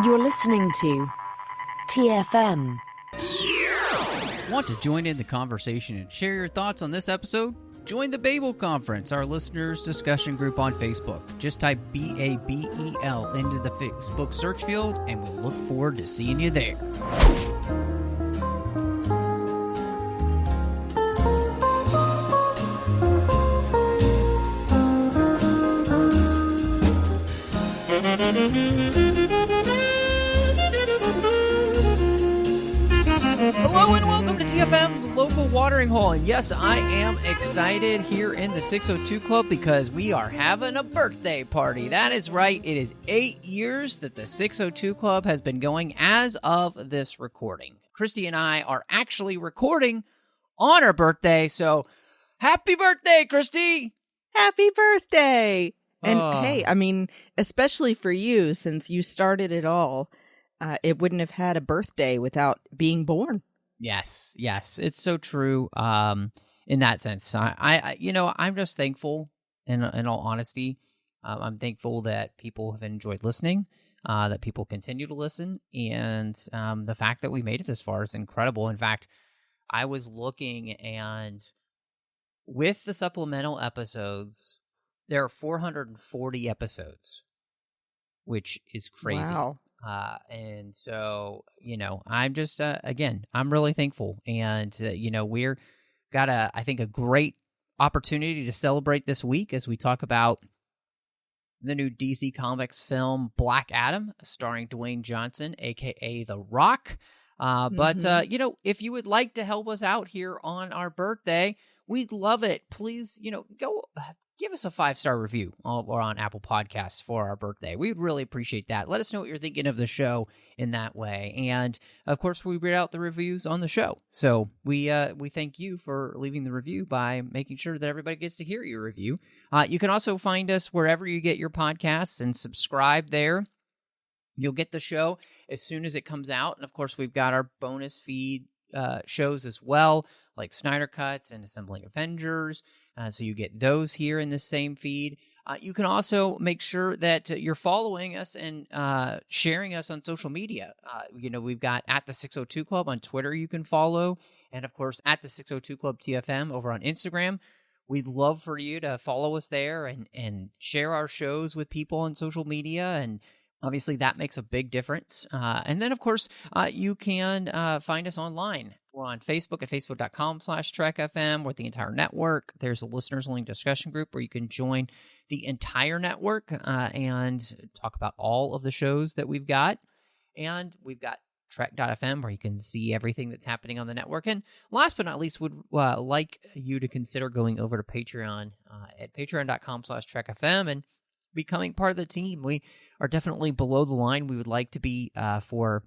You're listening to TFM. Want to join in the conversation and share your thoughts on this episode? Join the Babel Conference, our listeners' discussion group on Facebook. Just type BABEL into the Facebook search field, and we'll look forward to seeing you there. Hello and welcome to TFM's Local Watering Hole. And yes, I am excited here in the 602 Club because we are having a birthday party. That is right. It is 8 years that the 602 Club has been going as of this recording. Christy and I are actually recording on our birthday, so happy birthday, Christy! Happy birthday! And hey, I mean, especially for you, since you started it all, it wouldn't have had a birthday without being born. Yes, it's so true. In that sense, I'm just thankful. In all honesty, I'm thankful that people have enjoyed listening, that people continue to listen, and the fact that we made it this far is incredible. In fact, I was looking, and with the supplemental episodes, there are 440 episodes, which is crazy. Wow. And so, I'm just, again, I'm really thankful. And, we're got I think a great opportunity to celebrate this week as we talk about the new DC Comics film, Black Adam, starring Dwayne Johnson, a.k.a. The Rock. But, if you would like to help us out here on our birthday, we'd love it. Please, go give us a 5-star review or on Apple Podcasts for our birthday. We'd really appreciate that. Let us know what you're thinking of the show in that way. And, of course, we read out the reviews on the show. So we thank you for leaving the review by making sure that everybody gets to hear your review. You can also find us wherever you get your podcasts and subscribe there. You'll get the show as soon as it comes out. And, of course, we've got our bonus feed shows as well, like Snyder Cuts and Assembling Avengers. So you get those here in the same feed. You can also make sure that you're following us and sharing us on social media. We've got at the 602 Club on Twitter you can follow. And, of course, at the 602 Club TFM over on Instagram. We'd love for you to follow us there and share our shows with people on social media. And obviously, that makes a big difference. And then, of course, you can find us online. We're on Facebook at facebook.com/TrekFM with the entire network. There's a listeners-only discussion group where you can join the entire network and talk about all of the shows that we've got. And we've got Trek.fm where you can see everything that's happening on the network. And last but not least, would like you to consider going over to Patreon at patreon.com/TrekFM and becoming part of the team. We are definitely below the line we would like to be for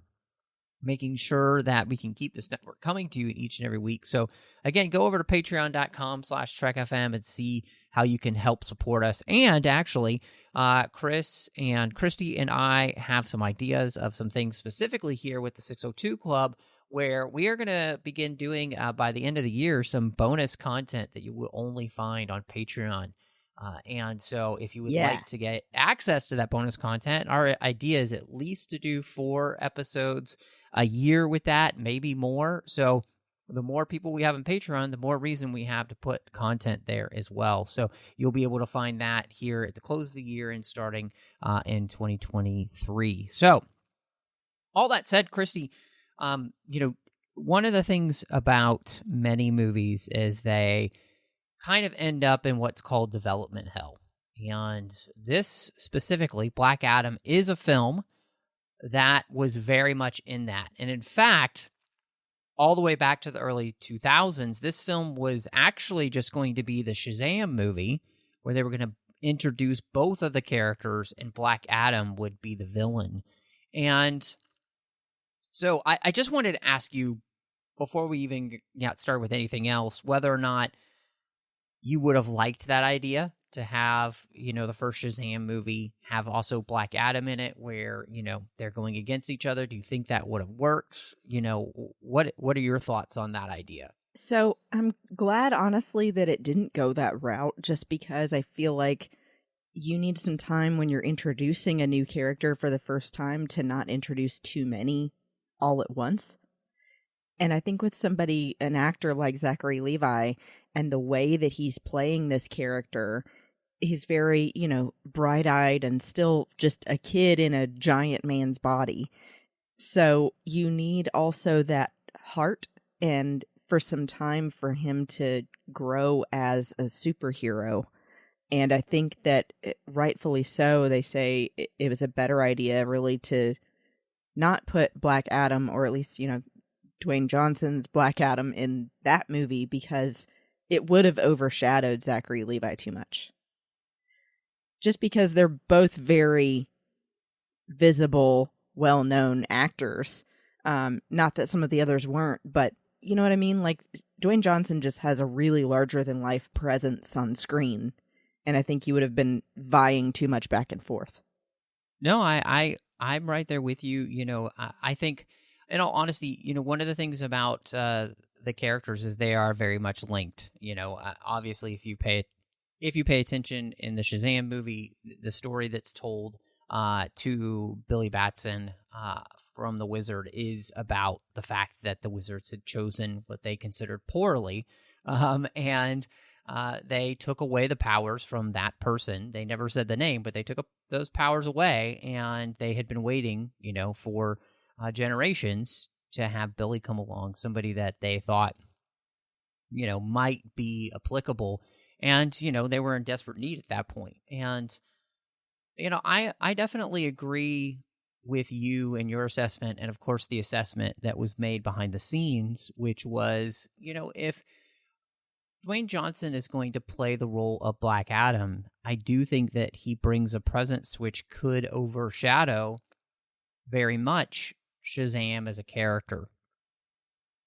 making sure that we can keep this network coming to you each and every week. So again, go over to patreon.com/TrekFM and see how you can help support us. And actually, Chris and Christy and I have some ideas of some things specifically here with the 602 Club where we are going to begin doing by the end of the year some bonus content that you will only find on Patreon. And so if you would like to get access to that bonus content, our idea is at least to do 4 episodes a year with that, maybe more. So the more people we have in Patreon, the more reason we have to put content there as well. So you'll be able to find that here at the close of the year and starting in 2023. So all that said, Christy, one of the things about many movies is they kind of end up in what's called development hell. And this specifically, Black Adam, is a film that was very much in that. And in fact, all the way back to the early 2000s, this film was actually just going to be the Shazam movie where they were going to introduce both of the characters and Black Adam would be the villain. And so I just wanted to ask you, before we even start with anything else, whether or not you would have liked that idea to have, the first Shazam movie have also Black Adam in it where, they're going against each other. Do you think that would have worked? What are your thoughts on that idea? So I'm glad, honestly, that it didn't go that route just because I feel like, you need some time when you're introducing a new character for the first time to not introduce too many all at once. And I think with an actor like Zachary Levi, and the way that he's playing this character, he's very, bright-eyed and still just a kid in a giant man's body. So you need also that heart and for some time for him to grow as a superhero. And I think that rightfully so, they say it was a better idea really to not put Black Adam, or at least, Dwayne Johnson's Black Adam in that movie, because it would have overshadowed Zachary Levi too much. Just because they're both very visible, well-known actors. Not that some of the others weren't, but you know what I mean? Like, Dwayne Johnson just has a really larger-than-life presence on screen, and I think he would have been vying too much back and forth. No, I'm right there with you. I think, in all honesty, one of the things about the characters is they are very much linked. Obviously, if you pay attention in the Shazam movie, the story that's told to Billy Batson from the Wizard is about the fact that the Wizards had chosen what they considered poorly, and they took away the powers from that person. They never said the name, but they took those powers away, and they had been waiting, for generations to have Billy come along, somebody that they thought, might be applicable. And, they were in desperate need at that point. And, I definitely agree with you and your assessment, and of course the assessment that was made behind the scenes, which was, if Dwayne Johnson is going to play the role of Black Adam, I do think that he brings a presence which could overshadow very much Shazam as a character.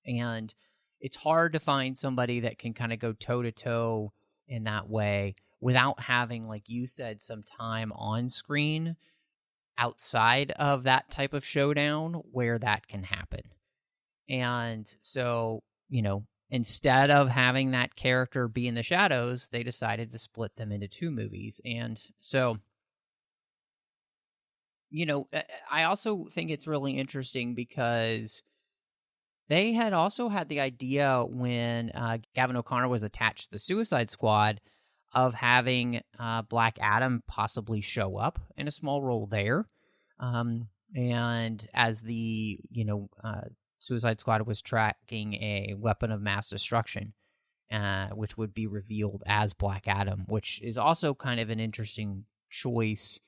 And it's hard to find somebody that can kind of go toe-to-toe in that way without having, like you said, some time on screen outside of that type of showdown where that can happen. And so, instead of having that character be in the shadows, they decided to split them into two movies. And so, I also think it's really interesting because they had also had the idea when Gavin O'Connor was attached to the Suicide Squad of having Black Adam possibly show up in a small role there. And as the, Suicide Squad was tracking a weapon of mass destruction, which would be revealed as Black Adam, which is also kind of an interesting choice.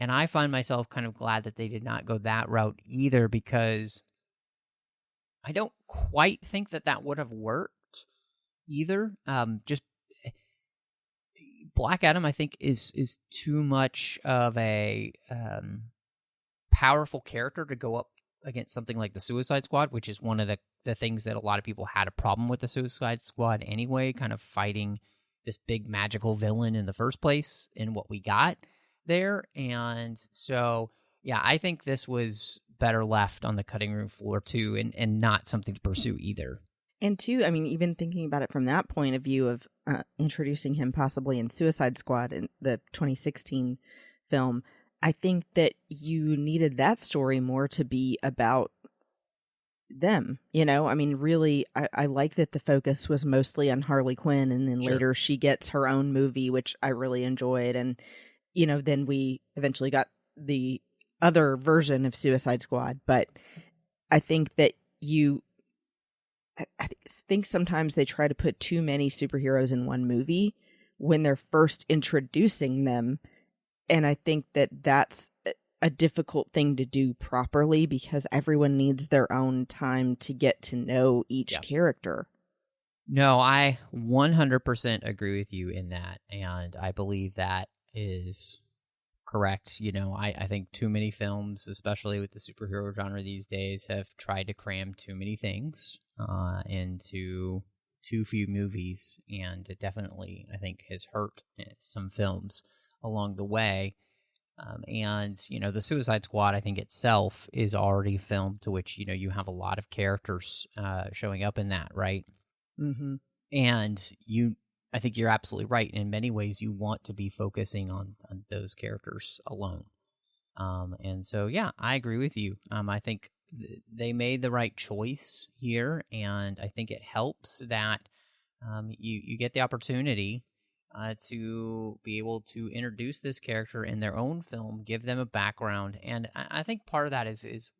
And I find myself kind of glad that they did not go that route either, because I don't quite think that would have worked either. Just Black Adam, I think, is too much of a powerful character to go up against something like the Suicide Squad, which is one of the things that a lot of people had a problem with the Suicide Squad anyway, kind of fighting this big magical villain in the first place and what we got there. And so, yeah, I think this was better left on the cutting room floor too, and not something to pursue either. And two, I mean, even thinking about it from that point of view of introducing him possibly in Suicide Squad in the 2016 film, I think that you needed that story more to be about them, I mean, really, I like that the focus was mostly on Harley Quinn, and then later she gets her own movie, which I really enjoyed. And, then we eventually got the other version of Suicide Squad. But I think that I think sometimes they try to put too many superheroes in one movie when they're first introducing them. And I think that that's a difficult thing to do properly, because everyone needs their own time to get to know each character. No, I 100% agree with you in that. And I believe that is correct. I think too many films, especially with the superhero genre these days, have tried to cram too many things into too few movies. And it definitely, I think, has hurt some films along the way. And, the Suicide Squad, I think itself is already filmed to which, you have a lot of characters showing up in that, right? Mm-hmm. And you I think you're absolutely right. In many ways, you want to be focusing on those characters alone. And so, yeah, I agree with you. I think they made the right choice here, and I think it helps that you get the opportunity to be able to introduce this character in their own film, give them a background, and I think part of that is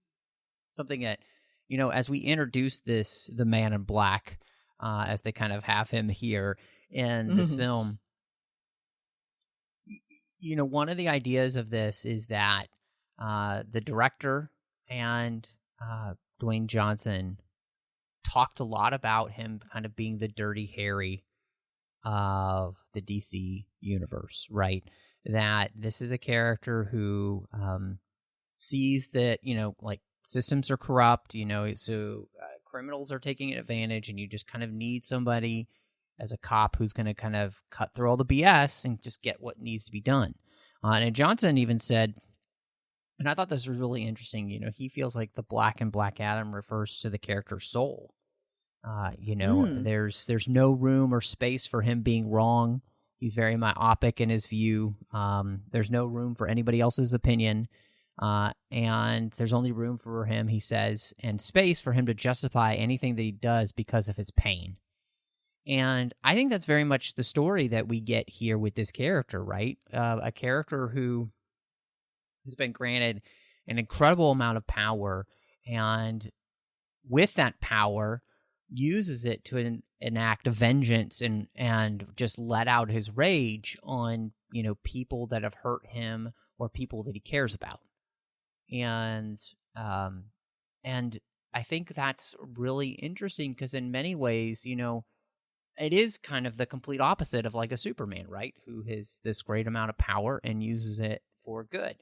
something that, as we introduce the Man in Black, as they kind of have him here in this film, one of the ideas of this is that the director and Dwayne Johnson talked a lot about him kind of being the Dirty Harry of the DC universe, right? That this is a character who sees that, like, systems are corrupt, so criminals are taking advantage, and you just kind of need somebody as a cop who's going to kind of cut through all the BS and just get what needs to be done. And Johnson even said, and I thought this was really interesting, he feels like the Black and Black Adam refers to the character's soul. There's no room or space for him being wrong. He's very myopic in his view. There's no room for anybody else's opinion. And there's only room for him, he says, and space for him to justify anything that he does because of his pain. And I think that's very much the story that we get here with this character, right? A character who has been granted an incredible amount of power, and with that power, uses it to enact a vengeance and just let out his rage on, people that have hurt him or people that he cares about. And I think that's really interesting because in many ways, it is kind of the complete opposite of like a Superman, right? Who has this great amount of power and uses it for good.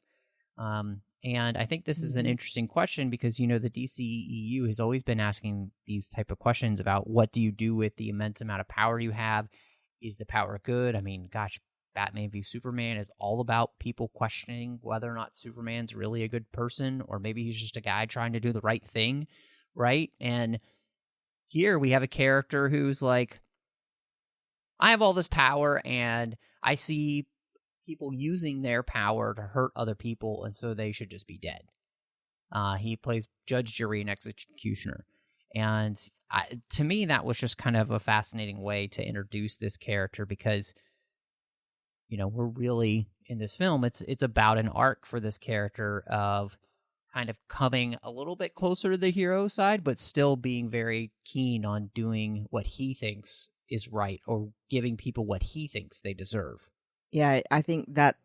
And I think this is an interesting question because, the DCEU has always been asking these type of questions about what do you do with the immense amount of power you have? Is the power good? I mean, gosh, Batman v Superman is all about people questioning whether or not Superman's really a good person, or maybe he's just a guy trying to do the right thing, right? And here we have a character who's like, I have all this power and I see people using their power to hurt other people, and so they should just be dead. He plays judge, jury, and executioner. And to me, that was just kind of a fascinating way to introduce this character because, we're really, in this film, it's about an arc for this character of kind of coming a little bit closer to the hero side, but still being very keen on doing what he thinks is right or giving people what he thinks they deserve. Yeah, I think that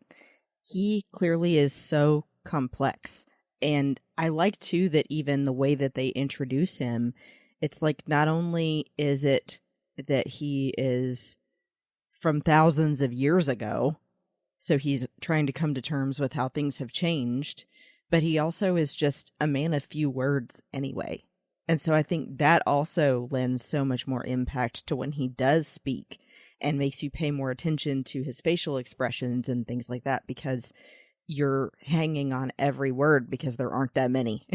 he clearly is so complex. And I like, too, that even the way that they introduce him, it's like not only is it that he is from thousands of years ago, so he's trying to come to terms with how things have changed, but he also is just a man of few words anyway. And so I think that also lends so much more impact to when he does speak and makes you pay more attention to his facial expressions and things like that because you're hanging on every word because there aren't that many.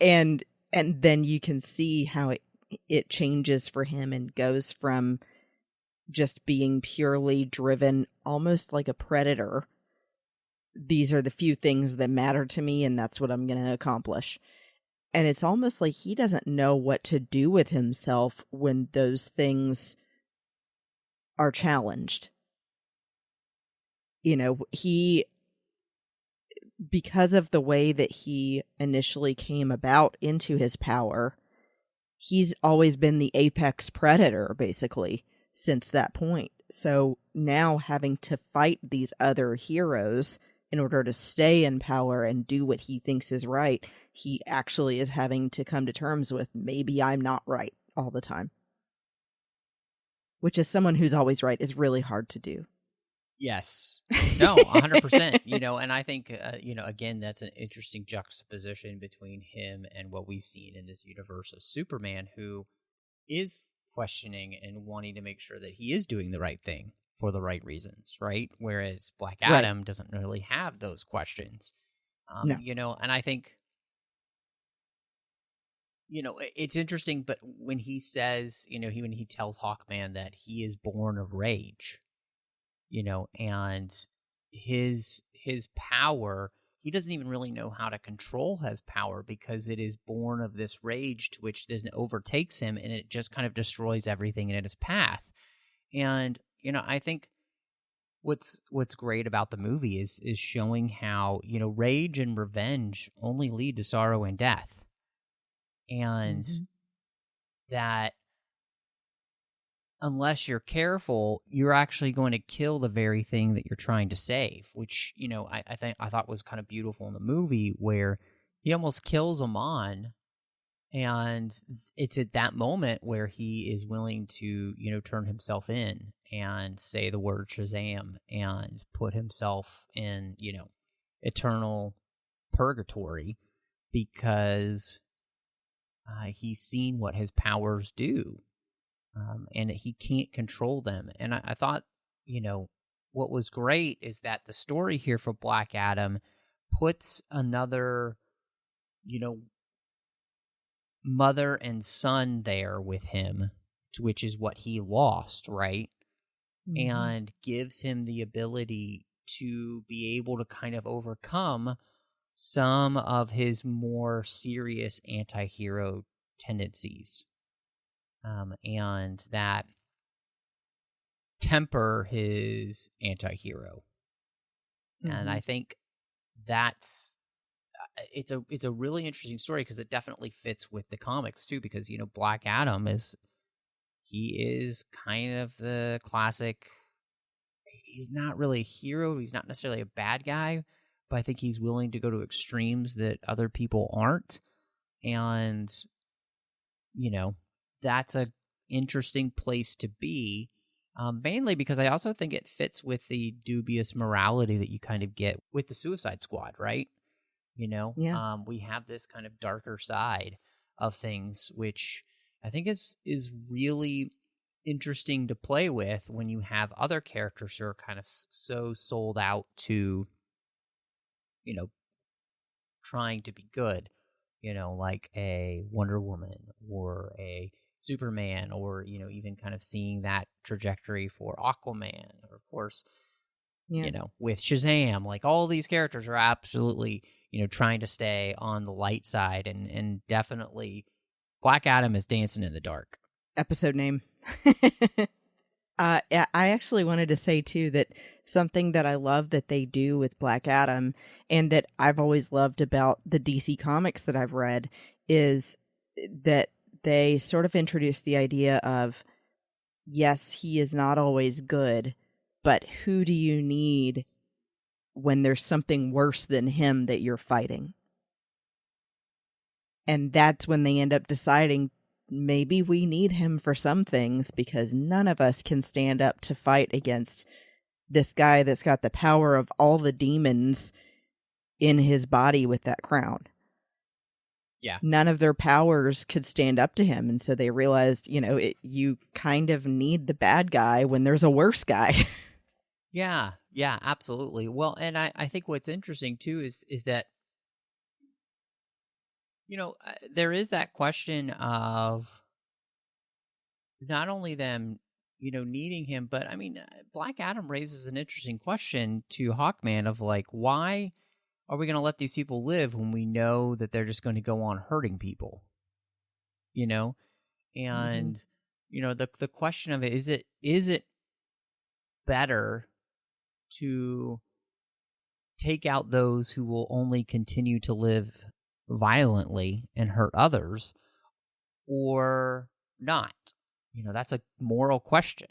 and then you can see how it changes for him and goes from just being purely driven, almost like a predator. These are the few things that matter to me, and that's what I'm going to accomplish. And it's almost like he doesn't know what to do with himself when those things are challenged. Because of the way that he initially came about into his power, he's always been the apex predator, basically, since that point. So now having to fight these other heroes in order to stay in power and do what he thinks is right, he actually is having to come to terms with maybe I'm not right all the time. Which, as someone who's always right, is really hard to do. Yes. No, 100%. And I think, again, that's an interesting juxtaposition between him and what we've seen in this universe of Superman, who is questioning and wanting to make sure that he is doing the right thing for the right reasons, right? Whereas Black Adam doesn't really have those questions. No. And I think it's interesting, but when he says, when he tells Hawkman that he is born of rage, and his power, he doesn't even really know how to control his power because it is born of this rage to which then overtakes him, and it just kind of destroys everything in its path. And I think what's great about the movie is showing how rage and revenge only lead to sorrow and death, and that unless you're careful, you're actually going to kill the very thing that you're trying to save, which, I thought was kind of beautiful in the movie, where he almost kills Amon, and it's at that moment where he is willing to, turn himself in and say the word Shazam and put himself in, eternal purgatory, because he's seen what his powers do. And he can't control them. And I thought, what was great is that the story here for Black Adam puts another, mother and son there with him, which is what he lost, right? And gives him the ability to be able to kind of overcome some of his more serious anti-hero tendencies. And that temper his anti-hero. And I think that's it's a really interesting story, because it definitely fits with the comics too, because Black Adam is kind of the classic, he's not really a hero, he's not necessarily a bad guy, but I think he's willing to go to extremes that other people aren't. And that's a interesting place to be, mainly because I also think it fits with the dubious morality that you kind of get with the Suicide Squad, right? We have this kind of darker side of things, which I think is really interesting to play with when you have other characters who are kind of so sold out to, trying to be good, like a Wonder Woman or a Superman, or even kind of seeing that trajectory for Aquaman, or of course, with Shazam. Like, all these characters are absolutely trying to stay on the light side, and definitely Black Adam is dancing in the dark. Episode name. I actually wanted to say too that something that I love that they do with Black Adam, and that I've always loved about the DC comics that I've read, is that they sort of introduce the idea of, yes, he is not always good, but who do you need when there's something worse than him that you're fighting? And that's when they end up deciding, maybe we need him for some things, because none of us can stand up to fight against this guy that's got the power of all the demons in his body with that crown. Yeah. None of their powers could stand up to him. And so they realized, you kind of need the bad guy when there's a worse guy. Yeah, absolutely. Well, and I think what's interesting too is that, there is that question of not only them, needing him, but I mean, Black Adam raises an interesting question to Hawkman of like, why are we going to let these people live when we know that they're just going to go on hurting people? And the question of it is it better to take out those who will only continue to live violently and hurt others, or not? That's a moral question.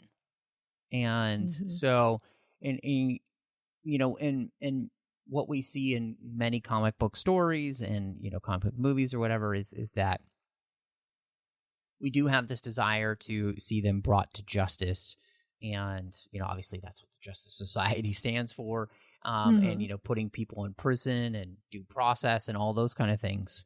And so, and what we see in many comic book stories and, comic book movies or whatever is that we do have this desire to see them brought to justice. And, obviously that's what the Justice Society stands for. And, putting people in prison and due process and all those kind of things.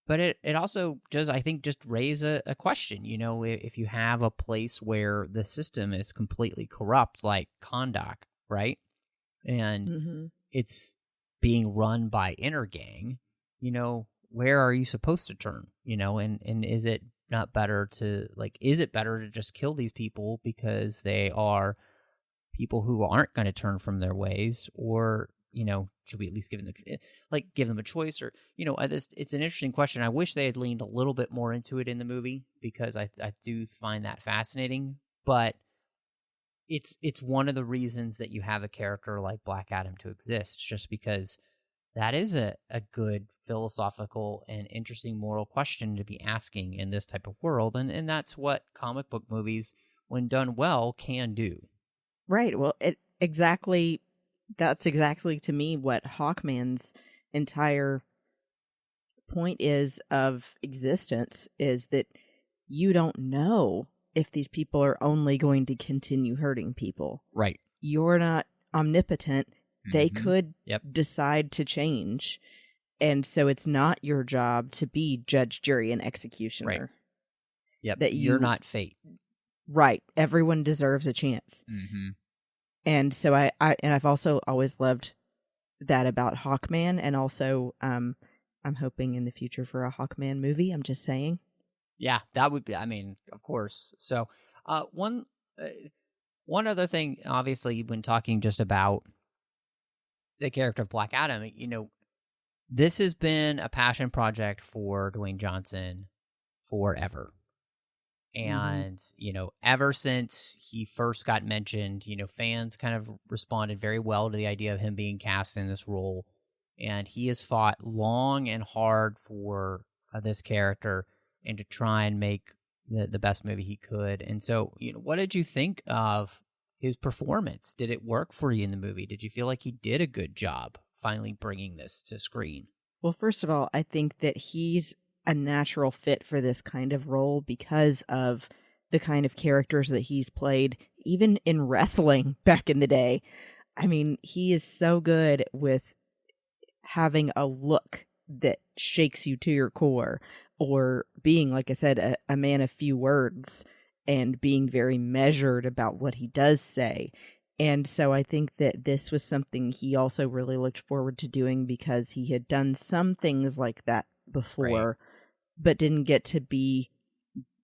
But it also does, I think, just raise a question. If you have a place where the system is completely corrupt, like Kahndaq, right? And it's being run by Intergang, where are you supposed to turn? And is it not better to is it better to just kill these people because they are people who aren't going to turn from their ways, or should we at least give them a choice? Or it's an interesting question. I wish they had leaned a little bit more into it in the movie, because I do find that fascinating. But it's one of the reasons that you have a character like Black Adam to exist, just because that is a good philosophical and interesting moral question to be asking in this type of world. And that's what comic book movies, when done well, can do. Right. Well, that's exactly to me what Hawkman's entire point is of existence, is that you don't know if these people are only going to continue hurting people. Right. You're not omnipotent. They could Yep. decide to change. And so it's not your job to be judge, jury, and executioner. Right. Yep. That you're not fate. Right. Everyone deserves a chance. Mm-hmm. And so I've also always loved that about Hawkman. And also, I'm hoping in the future for a Hawkman movie. I'm just saying. Yeah, that would be, of course. So, one other thing, obviously, when talking just about the character of Black Adam, this has been a passion project for Dwayne Johnson forever. And, ever since he first got mentioned, fans kind of responded very well to the idea of him being cast in this role. And he has fought long and hard for this character and to try and make the best movie he could. And so, what did you think of his performance? Did it work for you in the movie? Did you feel like he did a good job finally bringing this to screen? Well, first of all, I think that he's a natural fit for this kind of role because of the kind of characters that he's played, even in wrestling back in the day. I mean, he is so good with having a look that shakes you to your core, or being, like I said, a man of few words and being very measured about what he does say. And so I think that this was something he also really looked forward to doing, because he had done some things like that before, Right. but didn't get to be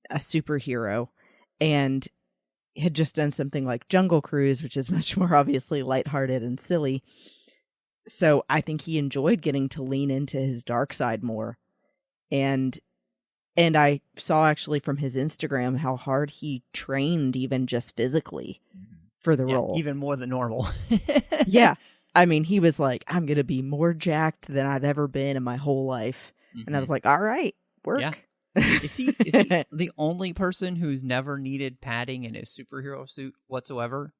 a superhero, and had just done something like Jungle Cruise, which is much more obviously lighthearted and silly. So I think he enjoyed getting to lean into his dark side more. And I saw actually from his Instagram how hard he trained, even just physically, for the role. Even more than normal. Yeah. I mean, he was like, I'm going to be more jacked than I've ever been in my whole life. Mm-hmm. And I was like, all right, work. Yeah. Is he the only person who's never needed padding in his superhero suit whatsoever?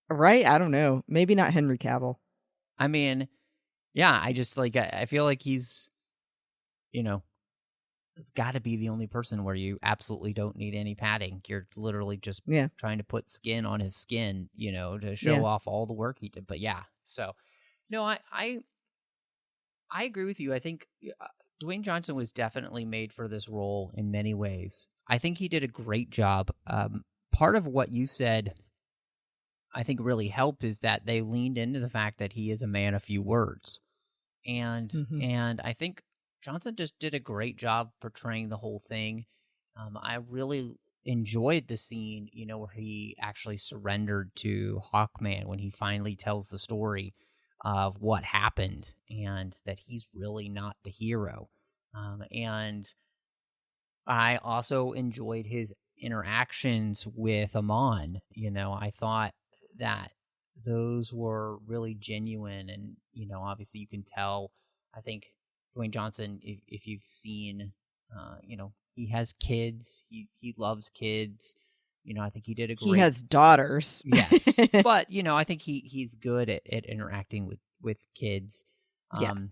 Right? I don't know. Maybe not Henry Cavill. I mean, yeah, I just I feel like he's, got to be the only person where you absolutely don't need any padding. You're literally just trying to put skin on his skin, to show off all the work he did. But yeah, so no, I agree with you. I think Dwayne Johnson was definitely made for this role in many ways. I think he did a great job. Part of what you said, I think, really helped is that they leaned into the fact that he is a man of few words. And I think Johnson just did a great job portraying the whole thing. I really enjoyed the scene, where he actually surrendered to Hawkman when he finally tells the story of what happened and that he's really not the hero. And I also enjoyed his interactions with Amon. I thought that those were really genuine, and obviously you can tell. I think Dwayne Johnson, if you've seen, he has kids. He loves kids. I think he did a great. He has daughters. Yes, but I think he's good at interacting with kids. And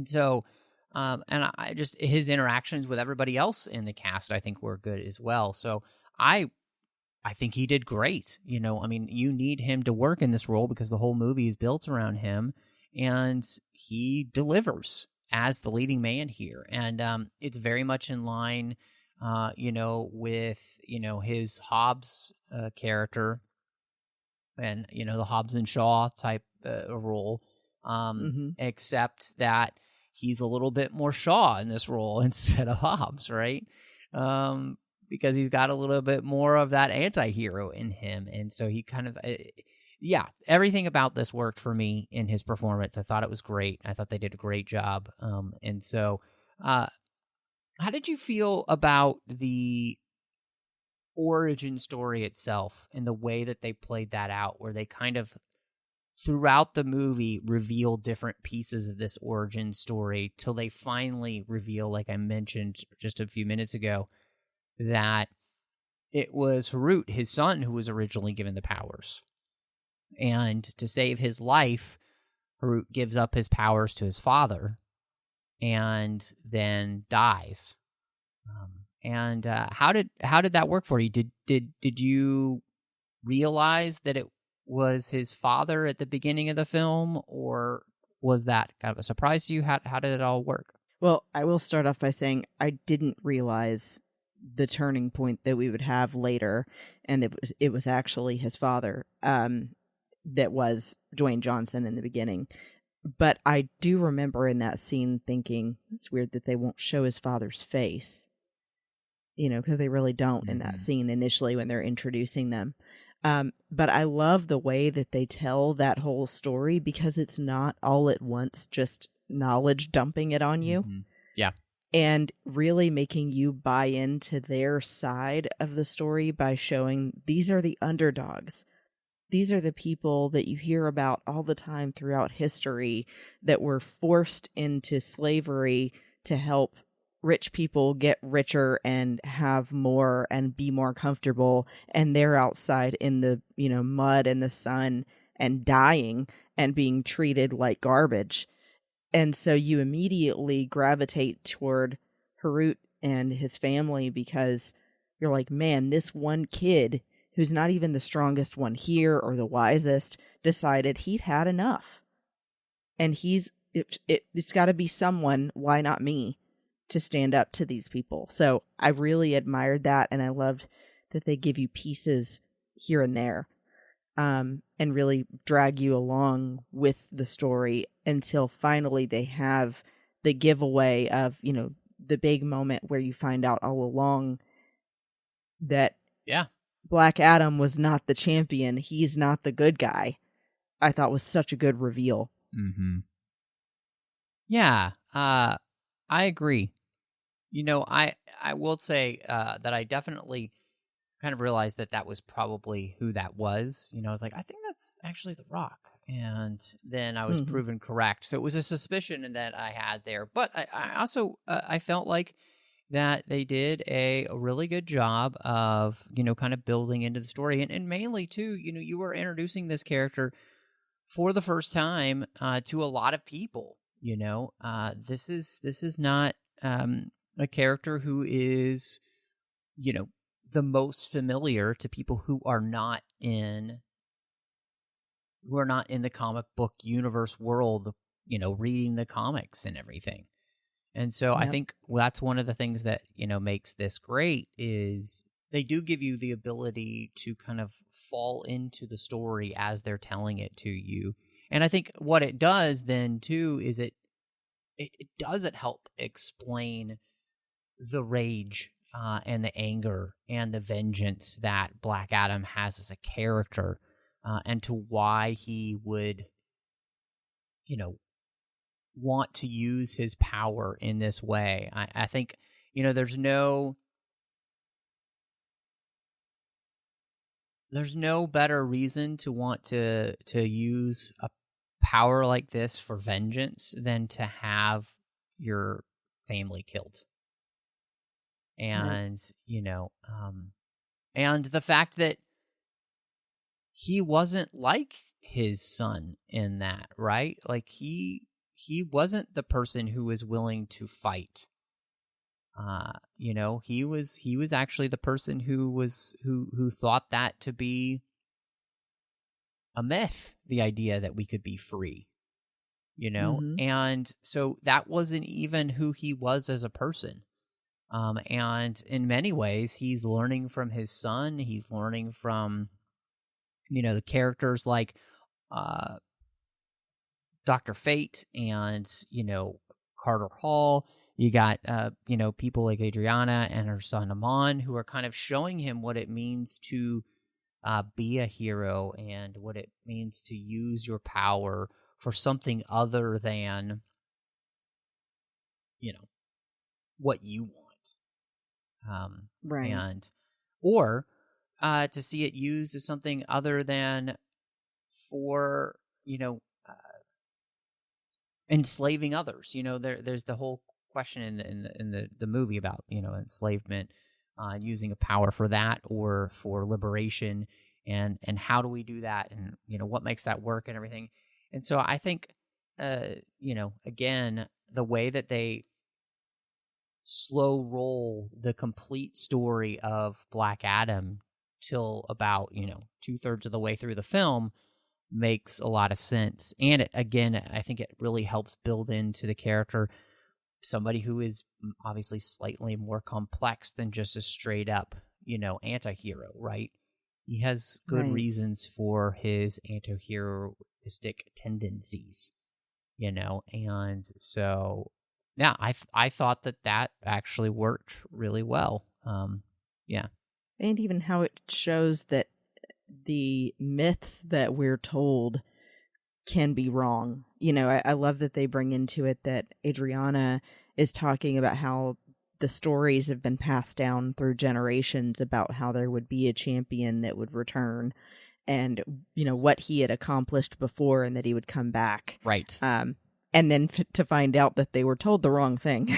so, and I just his interactions with everybody else in the cast, I think, were good as well. So I think he did great. You need him to work in this role because the whole movie is built around him, and he delivers as the leading man here. And it's very much in line, with, his Hobbs character and, the Hobbs and Shaw type role, except that he's a little bit more Shaw in this role instead of Hobbs, right? Because he's got a little bit more of that anti-hero in him. And so he kind of, everything about this worked for me in his performance. I thought it was great. I thought they did a great job. And so how did you feel about the origin story itself and the way that they played that out, where they kind of throughout the movie reveal different pieces of this origin story till they finally reveal, like I mentioned just a few minutes ago, that it was Harut, his son, who was originally given the powers. And to save his life, Harut gives up his powers to his father and then dies. How did that work for you? Did you realize that it was his father at the beginning of the film, or was that kind of a surprise to you? How did it all work? Well, I will start off by saying I didn't realize the turning point that we would have later, and it was actually his father that was Dwayne Johnson in the beginning. But I do remember in that scene thinking, it's weird that they won't show his father's face, because they really don't in that scene initially when they're introducing them. But I love the way that they tell that whole story, because it's not all at once just knowledge dumping it on you. Mm-hmm. Yeah. And really making you buy into their side of the story by showing these are the underdogs. These are the people that you hear about all the time throughout history that were forced into slavery to help rich people get richer and have more and be more comfortable. And they're outside in the, mud and the sun and dying and being treated like garbage. And so you immediately gravitate toward Harut and his family, because you're like, man, this one kid who's not even the strongest one here or the wisest decided he'd had enough. And it's got to be someone, why not me, to stand up to these people. So I really admired that, and I loved that they give you pieces here and there. And really drag you along with the story until finally they have the giveaway of, the big moment where you find out all along that Black Adam was not the champion. He's not the good guy. I thought was such a good reveal. Mm-hmm. Yeah, I agree. I will say that I definitely kind of realized that was probably who that was. I was like, I think that's actually The Rock. And then I was proven correct. So it was a suspicion that I had there. But I also, I felt like that they did a really good job of, kind of building into the story. And mainly, too, you were introducing this character for the first time to a lot of people. This is not a character who is, the most familiar to people who are not in the comic book universe world, reading the comics and everything. And so I think that's one of the things that, makes this great is they do give you the ability to kind of fall into the story as they're telling it to you. And I think what it does then too is it doesn't help explain the rage and the anger and the vengeance that Black Adam has as a character, and to why he would, want to use his power in this way. I think, there's no better reason to want to use a power like this for vengeance than to have your family killed. And, and the fact that he wasn't like his son in that, right? Like he wasn't the person who was willing to fight. He was actually the person who thought that to be a myth, the idea that we could be free, and so that wasn't even who he was as a person. And in many ways, he's learning from his son. He's learning from, the characters like Dr. Fate and, Carter Hall. You got, people like Adriana and her son Amon, who are kind of showing him what it means to be a hero and what it means to use your power for something other than, what you want. Right. Or to see it used as something other than for, enslaving others. There's the whole question in the movie about enslavement, using a power for that or for liberation, and how do we do that, and what makes that work and everything. And so I think again, the way that they slow roll the complete story of Black Adam till about 2/3 of the way through the film makes a lot of sense. And I think it really helps build into the character somebody who is obviously slightly more complex than just a straight up, anti-hero, right? He has good reasons for his anti-heroistic tendencies, and so, yeah, I thought that actually worked really well. Yeah. And even how it shows that the myths that we're told can be wrong. I love that they bring into it that Adriana is talking about how the stories have been passed down through generations about how there would be a champion that would return and, what he had accomplished before and that he would come back. Right. And then to find out that they were told the wrong thing.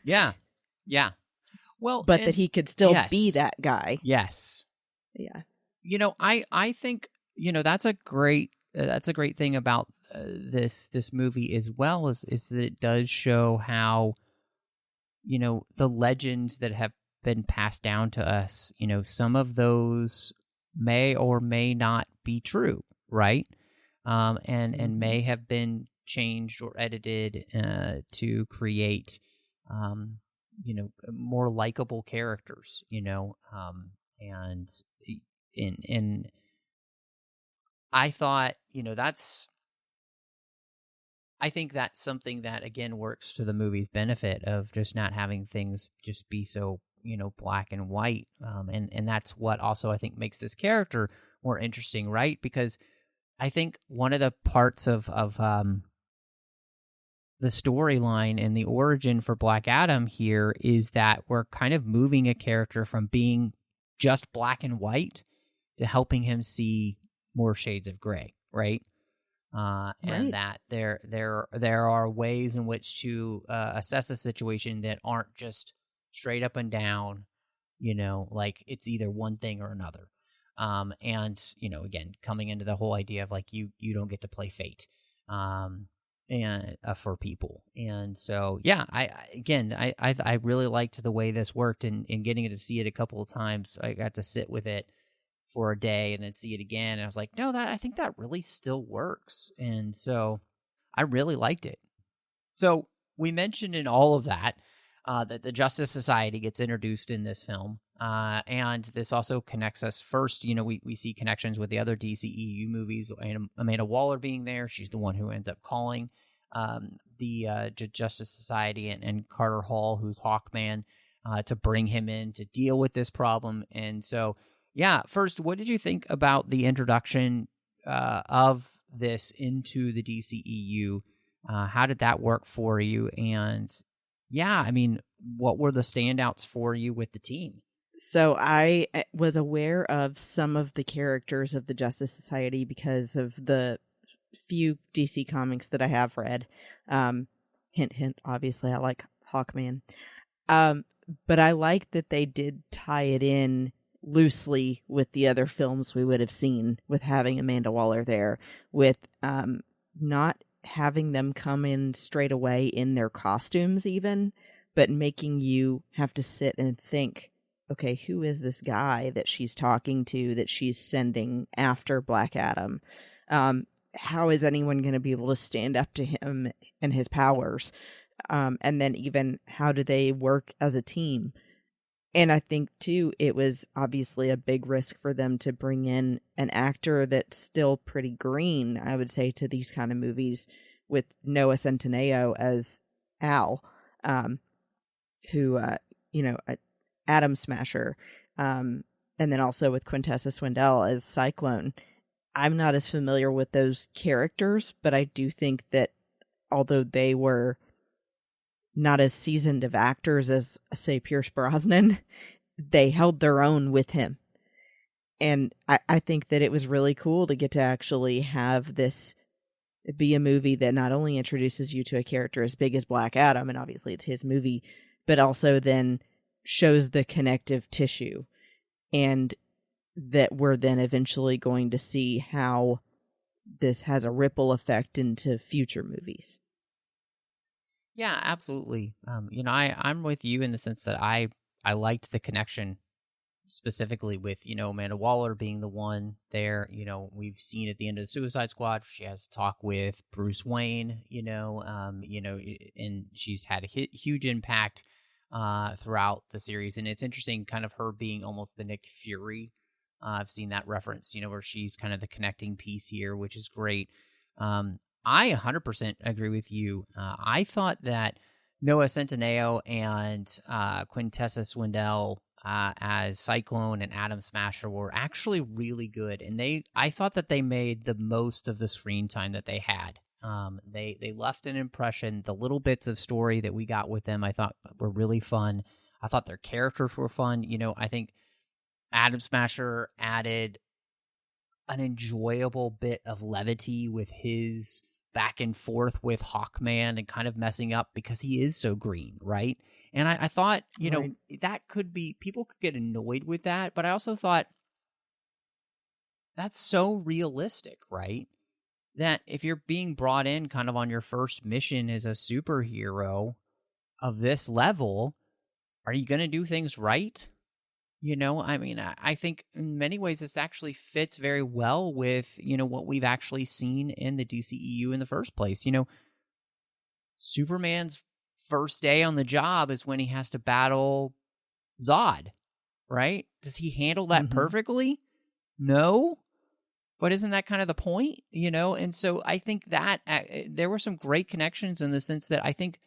Yeah. Well, but that he could still be that guy. Yes. Yeah. I think, that's a great thing about this movie as well, is that it does show how, the legends that have been passed down to us, some of those may or may not be true, right? And may have been changed or edited to create, more likable characters, and I thought, I think that's something that, again, works to the movie's benefit of just not having things just be so, black and white. And that's what also I think makes this character more interesting, right? Because I think one of the parts of the storyline and the origin for Black Adam here is that we're kind of moving a character from being just black and white to helping him see more shades of gray, right? And that there are ways in which to assess a situation that aren't just straight up and down, like it's either one thing or another. And again, coming into the whole idea of like you don't get to play fate, and for people. And so, yeah, I really liked the way this worked, and getting to see it a couple of times. I got to sit with it for a day and then see it again, and I was like, no, I think that really still works. And so I really liked it. So we mentioned in all of that that the Justice Society gets introduced in this film, and this also connects us first. We see connections with the other DCEU movies, and Amanda Waller being there. She's the one who ends up calling the Justice Society and Carter Hall, who's Hawkman, to bring him in to deal with this problem. And so, yeah, first, what did you think about the introduction of this into the DCEU? How did that work for you? And yeah, I mean, what were the standouts for you with the team? So I was aware of some of the characters of the Justice Society because of the few DC comics that I have read. Hint, hint, obviously I like Hawkman. But I like that they did tie it in loosely with the other films we would have seen, with having Amanda Waller there, with not having them come in straight away in their costumes even, but making you have to sit and think, okay, who is this guy that she's talking to, that she's sending after Black Adam? How is anyone going to be able to stand up to him and his powers? And then even how do they work as a team? And I think, too, it was obviously a big risk for them to bring in an actor that's still pretty green, I would say, to these kind of movies, with Noah Centineo as Al, who, Atom Smasher, and then also with Quintessa Swindell as Cyclone. I'm not as familiar with those characters, but I do think that although they were not as seasoned of actors as, say, Pierce Brosnan, they held their own with him. And I think that it was really cool to get to actually have this be a movie that not only introduces you to a character as big as Black Adam, and obviously it's his movie, but also then shows the connective tissue, and that we're then eventually going to see how this has a ripple effect into future movies. Yeah, absolutely. I'm with you in the sense that I liked the connection specifically with, Amanda Waller being the one there. We've seen at the end of the Suicide Squad, she has to talk with Bruce Wayne, and she's had a huge impact throughout the series. And it's interesting kind of her being almost the Nick Fury. I've seen that reference, where she's kind of the connecting piece here, which is great. I 100% agree with you. I thought that Noah Centineo and Quintessa Swindell as Cyclone and Atom Smasher were actually really good, and I thought that they made the most of the screen time that they had. They left an impression. The little bits of story that we got with them, I thought were really fun. I thought their characters were fun. I think Atom Smasher added an enjoyable bit of levity with his back and forth with Hawkman and kind of messing up because he is so green, right? And I thought, Right. that could be, people could get annoyed with that, but I also thought that's so realistic, right? That if you're being brought in kind of on your first mission as a superhero of this level, are you going to do things right? I think in many ways this actually fits very well with, what we've actually seen in the DCEU in the first place. Superman's first day on the job is when he has to battle Zod, right? Does he handle that perfectly? No. But isn't that kind of the point, And so I think that there were some great connections in the sense that I think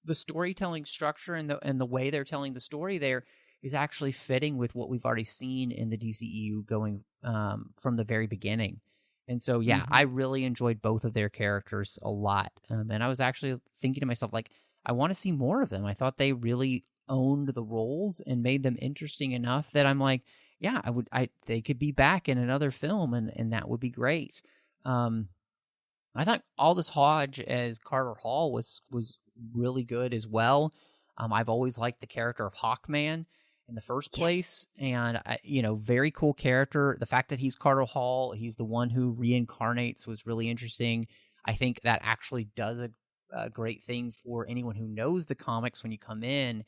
the storytelling structure and the way they're telling the story there is actually fitting with what we've already seen in the DCEU going from the very beginning. And so, yeah, I really enjoyed both of their characters a lot. And I was actually thinking to myself, like, I want to see more of them. I thought they really owned the roles and made them interesting enough that I'm like, yeah, they could be back in another film and that would be great. I thought Aldous Hodge as Carter Hall was really good as well. I've always liked the character of Hawkman in the first place, and very cool character. The fact that he's Carter Hall, he's the one who reincarnates, was really interesting. I think that actually does a great thing for anyone who knows the comics when you come in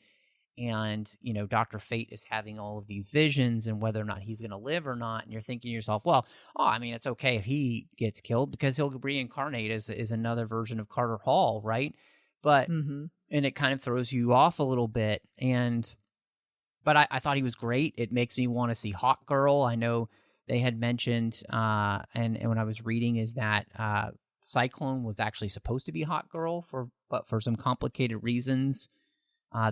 and Dr. Fate is having all of these visions and whether or not he's going to live or not, and you're thinking to yourself, well, it's okay if he gets killed because he'll reincarnate as another version of Carter Hall, right? But and it kind of throws you off a little bit. But I thought he was great. It makes me want to see Hawk Girl. I know they had mentioned, and when I was reading, is that Cyclone was actually supposed to be Hawk Girl, but for some complicated reasons,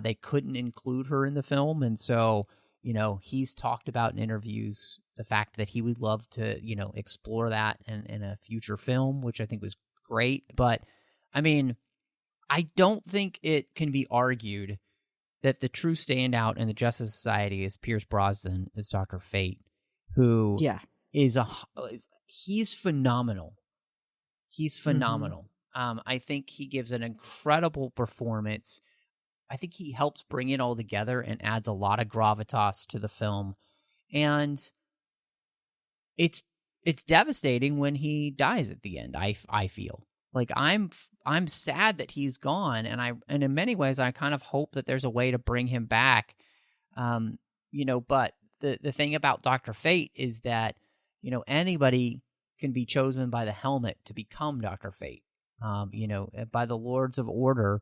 they couldn't include her in the film. And so, he's talked about in interviews the fact that he would love to, explore that in a future film, which I think was great. But, I don't think it can be argued that the true standout in the Justice Society is Pierce Brosnan as Dr. Fate, who he's phenomenal. He's phenomenal. I think he gives an incredible performance. I think he helps bring it all together and adds a lot of gravitas to the film. And it's devastating when he dies at the end. I feel like I'm sad that he's gone, and in many ways I kind of hope that there's a way to bring him back. But the thing about Dr. Fate is that anybody can be chosen by the helmet to become Dr. Fate. By the Lords of Order,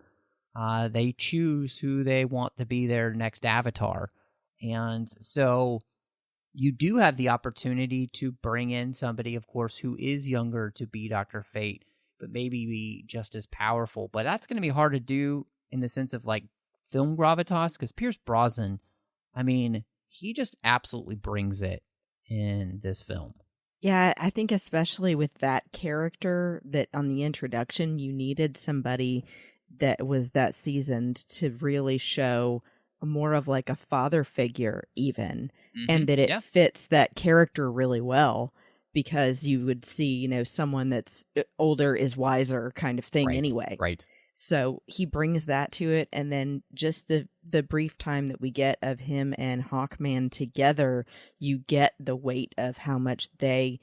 they choose who they want to be their next avatar, and so you do have the opportunity to bring in somebody, of course, who is younger to be Dr. Fate. but maybe be just as powerful. But that's going to be hard to do in the sense of like film gravitas, because Pierce Brosnan, I mean, he just absolutely brings it in this film. Yeah, I think especially with that character, that on the introduction, you needed somebody that was that seasoned to really show more of like a father figure even, and that it fits that character really well, because you would see, you know, someone that's older is wiser kind of thing anyway. Right. So he brings that to it, and then just the brief time that we get of him and Hawkman together, you get the weight of how much they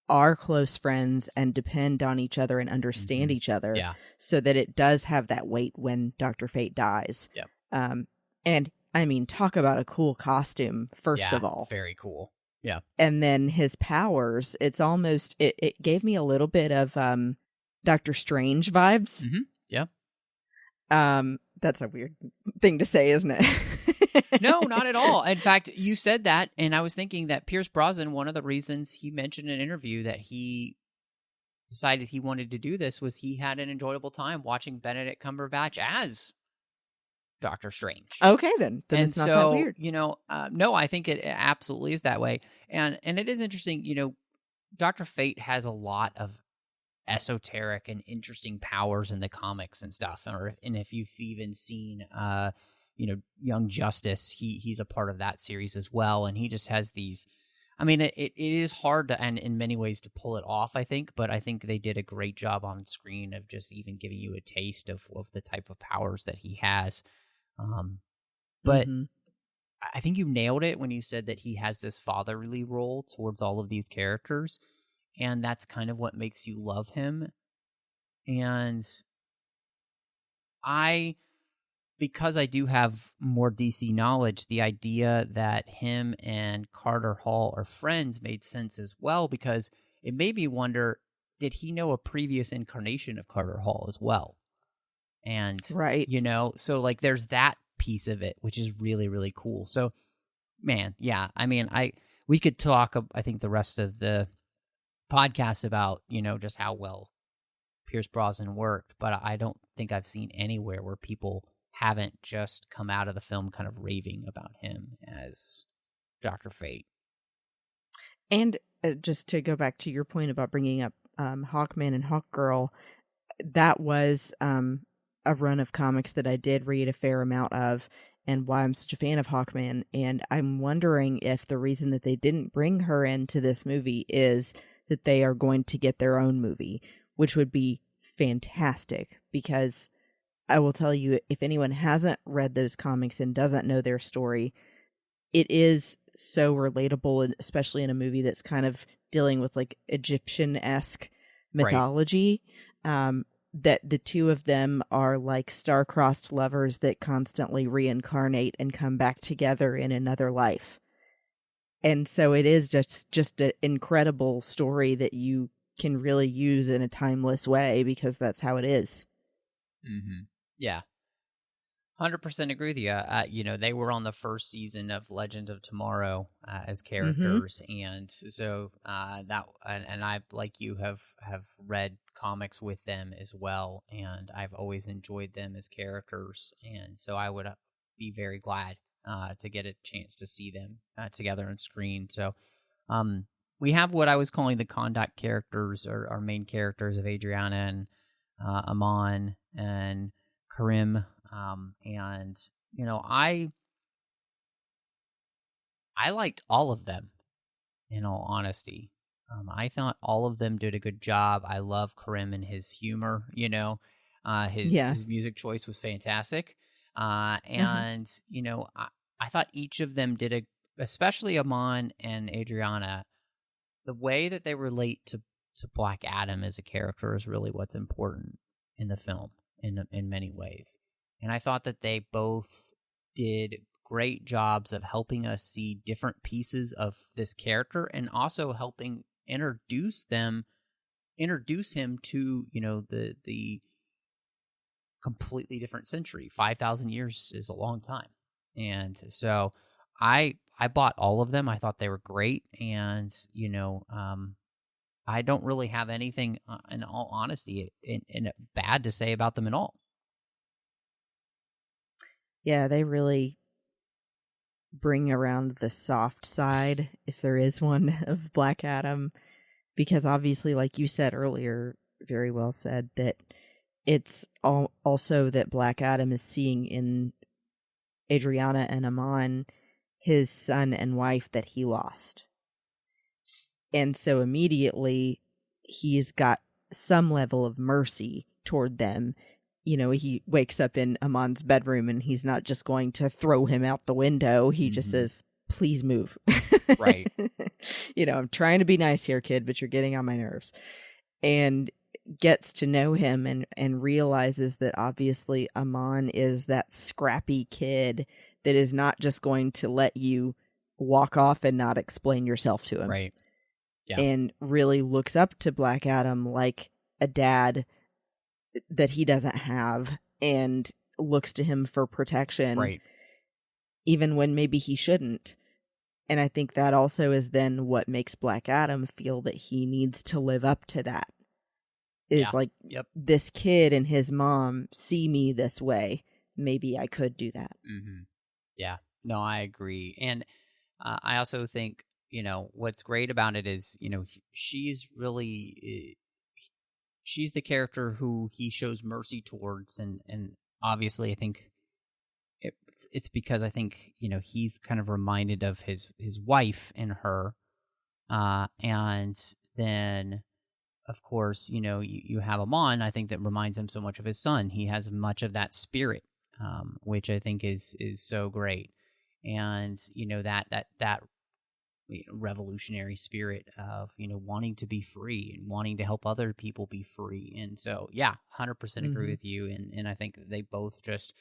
are close friends and depend on each other and understand each other. Yeah. So that it does have that weight when Dr. Fate dies. Yeah. And I mean, talk about a cool costume, first of all. Very cool. Yeah. And then his powers, it's almost, it gave me a little bit of Doctor Strange vibes. Yeah. That's a weird thing to say, isn't it? No, not at all. In fact, you said that, and I was thinking that Pierce Brosnan, one of the reasons he mentioned in an interview that he decided he wanted to do this was he had an enjoyable time watching Benedict Cumberbatch as Doctor Strange. Okay, then and it's not that weird. You know, no, I think it absolutely is that way. And it is interesting, you know, Dr. Fate has a lot of esoteric and interesting powers in the comics and stuff. And if you've even seen, you know, Young Justice, he's a part of that series as well. And he just has these, I mean, it is hard to, and in many ways to pull it off, I think, but I think they did a great job on screen of just even giving you a taste of the type of powers that he has. But I think you nailed it when you said that he has this fatherly role towards all of these characters, and that's kind of what makes you love him. And because I do have more DC knowledge, the idea that him and Carter Hall are friends made sense as well, because it made me wonder, did he know a previous incarnation of Carter Hall as well? And, you know, so like there's that piece of it, which is really, really cool. So, man, yeah, I mean, we could talk, I think, the rest of the podcast about, you know, just how well Pierce Brosnan worked, but I don't think I've seen anywhere where people haven't just come out of the film kind of raving about him as Dr. Fate. And just to go back to your point about bringing up Hawkman and Hawkgirl, that was a run of comics that I did read a fair amount of, and why I'm such a fan of Hawkman. And I'm wondering if the reason that they didn't bring her into this movie is that they are going to get their own movie, which would be fantastic, because I will tell you, if anyone hasn't read those comics and doesn't know their story, it is so relatable, and especially in a movie that's kind of dealing with like Egyptian-esque mythology. That the two of them are like star-crossed lovers that constantly reincarnate and come back together in another life. And so it is just an incredible story that you can really use in a timeless way, because that's how it is. Yeah. 100% agree with you. You know, they were on the first season of Legends of Tomorrow as characters, and so that, and I, like you, have read comics with them as well, and I've always enjoyed them as characters, and so I would be very glad to get a chance to see them together on screen. So we have what I was calling the Kahndaq characters, or our main characters of Adriana and Amon and Karim. And, you know, I liked all of them, in all honesty. I thought all of them did a good job. I love Karim and his humor, you know. His music choice was fantastic. And, you know, I thought each of them did especially Amon and Adriana, the way that they relate to Black Adam as a character is really what's important in the film in many ways. And I thought that they both did great jobs of helping us see different pieces of this character, and also helping introduce him to, you know, the completely different century. 5,000 years is a long time. And so I bought all of them. I thought they were great. And, you know, I don't really have anything, in all honesty, in bad to say about them at all. Yeah, they really bring around the soft side, if there is one, of Black Adam, because obviously, like you said earlier, very well said, that it's also that Black Adam is seeing in Adriana and Amon his son and wife that he lost. And so immediately he's got some level of mercy toward them. You know, he wakes up in Amon's bedroom and he's not just going to throw him out the window. He just says, please move. Right. You know, I'm trying to be nice here, kid, but you're getting on my nerves. And gets to know him and realizes that obviously Amon is that scrappy kid that is not just going to let you walk off and not explain yourself to him. Right. Yeah. And really looks up to Black Adam like a dad that he doesn't have, and looks to him for protection. Right. Even when maybe he shouldn't. And I think that also is then what makes Black Adam feel that he needs to live up to that. Is like, this kid and his mom see me this way. Maybe I could do that. Mm-hmm. Yeah. No, I agree. And I also think, you know, what's great about it is, you know, she's the character who he shows mercy towards. And obviously I think it's because I think, you know, he's kind of reminded of his wife and her. And then, of course, you know, you have Amon, I think, that reminds him so much of his son. He has much of that spirit, which I think is so great. And, you know, that revolutionary spirit of, you know, wanting to be free and wanting to help other people be free. And so, yeah, 100% agree with you. And I think they both just,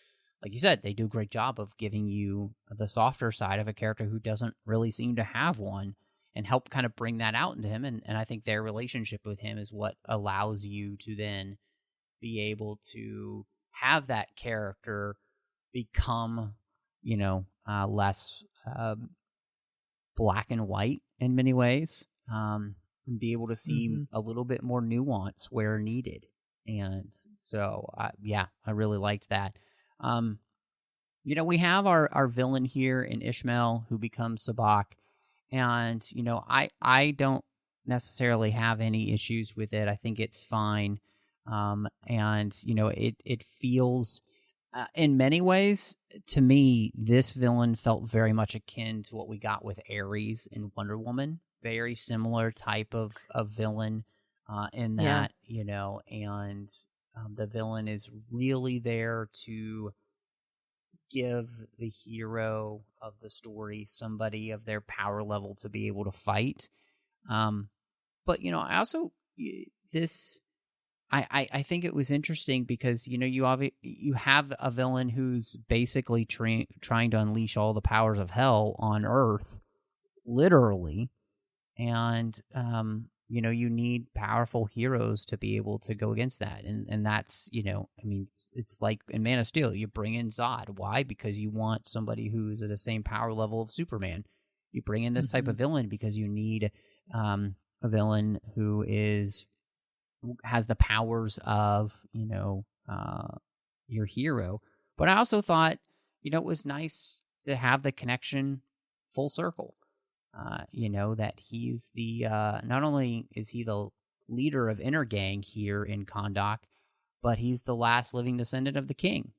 like you said, they do a great job of giving you the softer side of a character who doesn't really seem to have one, and help kind of bring that out into him. And I think their relationship with him is what allows you to then be able to have that character become, you know, less black and white in many ways, and be able to see a little bit more nuance where needed. And so, yeah, I really liked that. You know, we have our villain here in Ishmael who becomes Sabak. And, you know, I don't necessarily have any issues with it. I think it's fine. And, you know, it feels, in many ways, to me, this villain felt very much akin to what we got with Ares in Wonder Woman. Very similar type of villain in that, you know, and the villain is really there to give the hero of the story somebody of their power level to be able to fight. But, you know, I also, I think it was interesting because, you know, you have a villain who's basically trying to unleash all the powers of hell on Earth, literally. And, you know, you need powerful heroes to be able to go against that. And that's, you know, I mean, it's like in Man of Steel, you bring in Zod. Why? Because you want somebody who's at the same power level of Superman. You bring in this type of villain because you need a villain who has the powers of, you know, your hero. But I also thought, you know, it was nice to have the connection full circle. You know, that he's the, not only is he the leader of Intergang here in Kahndaq, but he's the last living descendant of the king.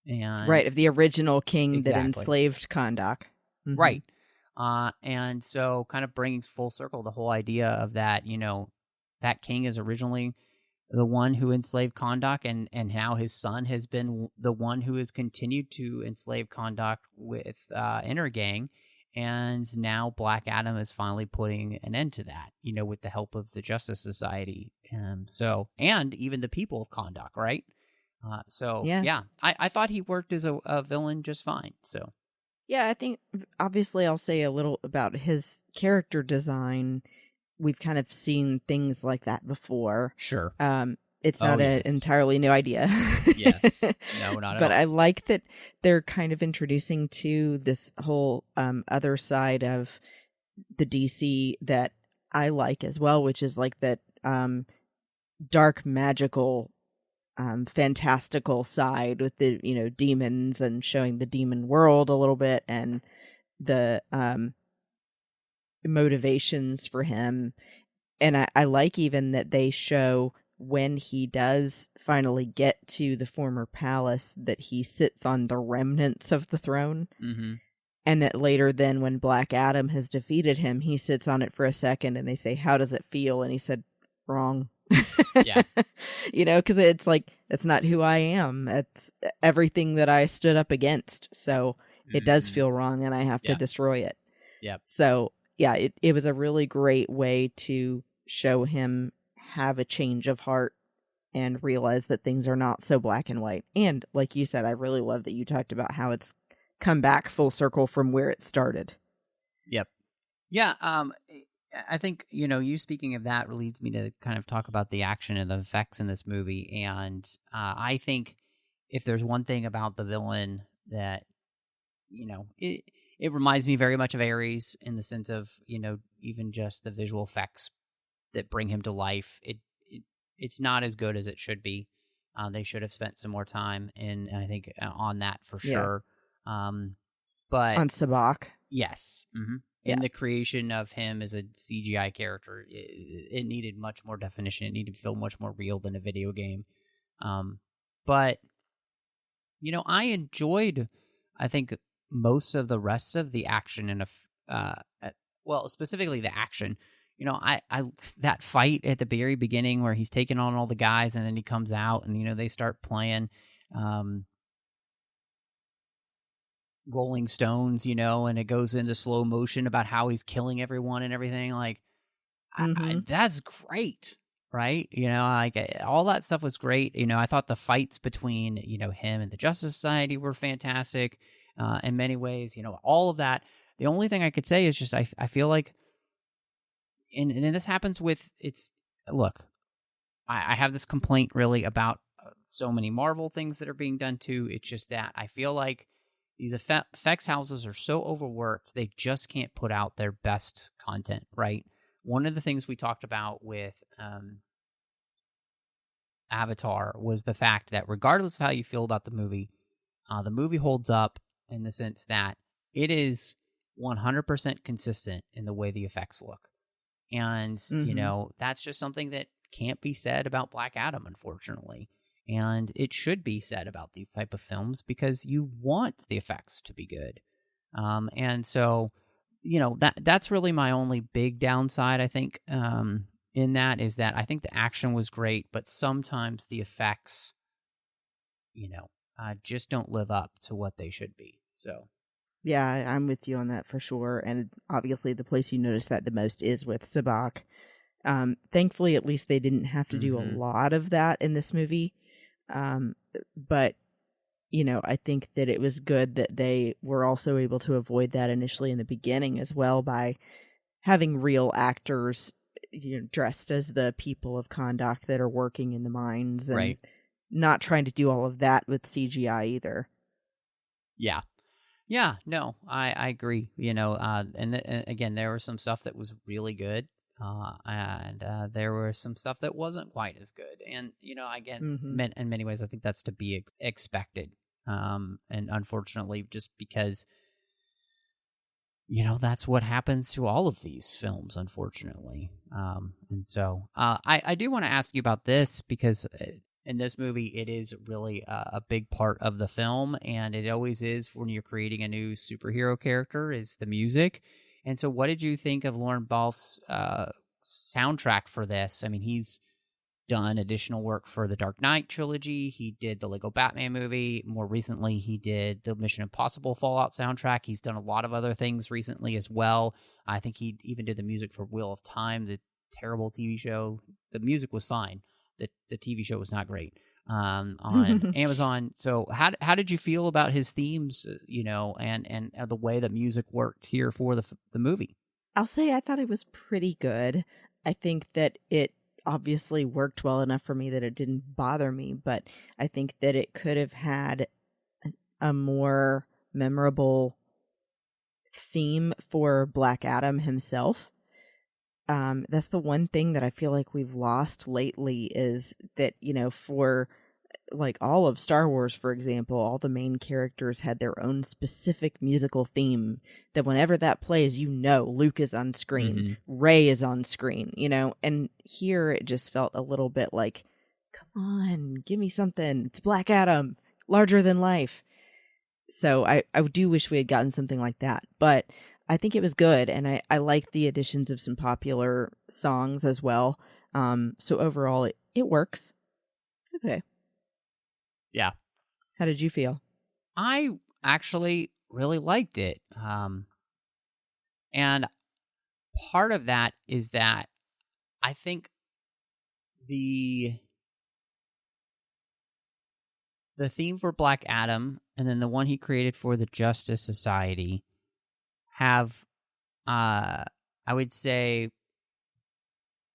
And right, of the original king that enslaved Kahndaq. Right. And so kind of bringing full circle the whole idea of that, you know, that king is originally the one who enslaved Kahndaq, and now his son has been the one who has continued to enslave Kahndaq with Intergang. And now Black Adam is finally putting an end to that, you know, with the help of the Justice Society. And even the people of Kahndaq, right? Yeah, I thought he worked as a villain just fine. So, yeah, I think obviously I'll say a little about his character design. We've kind of seen things like that before. Sure. It's not an entirely new idea. Yes. No, not at all. But I like that they're kind of introducing to this whole other side of the DC that I like as well, which is like that dark magical fantastical side with the demons and showing the demon world a little bit and the motivations for him. And I like even that they show when he does finally get to the former palace that he sits on the remnants of the throne. Mm-hmm. And that later then when Black Adam has defeated him, he sits on it for a second and they say, "How does it feel?" And he said, "Wrong." Yeah. Because it's like, that's not who I am. It's everything that I stood up against. So it does feel wrong and I have to destroy it. Yep. So yeah, it was a really great way to show him have a change of heart and realize that things are not so black and white. And like you said, I really love that you talked about how it's come back full circle from where it started. Yep. Yeah. I think, you speaking of that leads me to kind of talk about the action and the effects in this movie. And I think if there's one thing about the villain that, it reminds me very much of Ares in the sense of, even just the visual effects that bring him to life. It's not as good as it should be. They should have spent some more time and I think on that for sure. But on Sabak. Yes. Mm-hmm. In the creation of him as a CGI character, it needed much more definition. It needed to feel much more real than a video game. But, I enjoyed, I think, most of the rest of the action and, specifically the action. I that fight at the very beginning where he's taking on all the guys and then he comes out and, they start playing Rolling Stones, and it goes into slow motion about how he's killing everyone and everything. Like, that's great, right? All that stuff was great. I thought the fights between, him and the Justice Society were fantastic in many ways. All of that. The only thing I could say is just I feel like, and this happens with, look, I have this complaint really about so many Marvel things that are being done too. It's just that I feel like these effects houses are so overworked, they just can't put out their best content, right? One of the things we talked about with Avatar was the fact that regardless of how you feel about the movie holds up in the sense that it is 100% consistent in the way the effects look. And, that's just something that can't be said about Black Adam, unfortunately. And it should be said about these type of films because you want the effects to be good. And so, that's really my only big downside, I think, in that is that I think the action was great, but sometimes the effects, just don't live up to what they should be. So. Yeah, I'm with you on that for sure. And obviously the place you notice that the most is with Sabak. Thankfully, at least they didn't have to do a lot of that in this movie. But, I think that it was good that they were also able to avoid that initially in the beginning as well by having real actors, dressed as the people of Kahndaq that are working in the mines and not trying to do all of that with CGI either. Yeah. Yeah, no, I agree. And again, there was some stuff that was really good. And there was some stuff that wasn't quite as good. And, again, in many ways, I think that's to be expected. And unfortunately, just because, that's what happens to all of these films, unfortunately. And so I do want to ask you about this because in this movie, it is really a big part of the film. And it always is when you're creating a new superhero character is the music. And so what did you think of Lauren Balfe's soundtrack for this? I mean, he's done additional work for the Dark Knight trilogy. He did the Lego Batman movie. More recently, he did the Mission Impossible Fallout soundtrack. He's done a lot of other things recently as well. I think he even did the music for Wheel of Time, the terrible TV show. The music was fine. The TV show was not great. On Amazon. So how did you feel about his themes, and the way the music worked here for the movie? I'll say I thought it was pretty good. I think that it obviously worked well enough for me that it didn't bother me, but I think that it could have had a more memorable theme for Black Adam himself. that's the one thing that I feel like we've lost lately is that, for like all of Star Wars, for example, all the main characters had their own specific musical theme that whenever that plays, Luke is on screen, Rey is on screen, and here it just felt a little bit like, come on, give me something. It's Black Adam, larger than life. So I do wish we had gotten something like that, but I think it was good, and I like the additions of some popular songs as well. So overall, it works. It's okay. Yeah. How did you feel? I actually really liked it. And part of that is that I think the theme for Black Adam and then the one he created for the Justice Society have, I would say,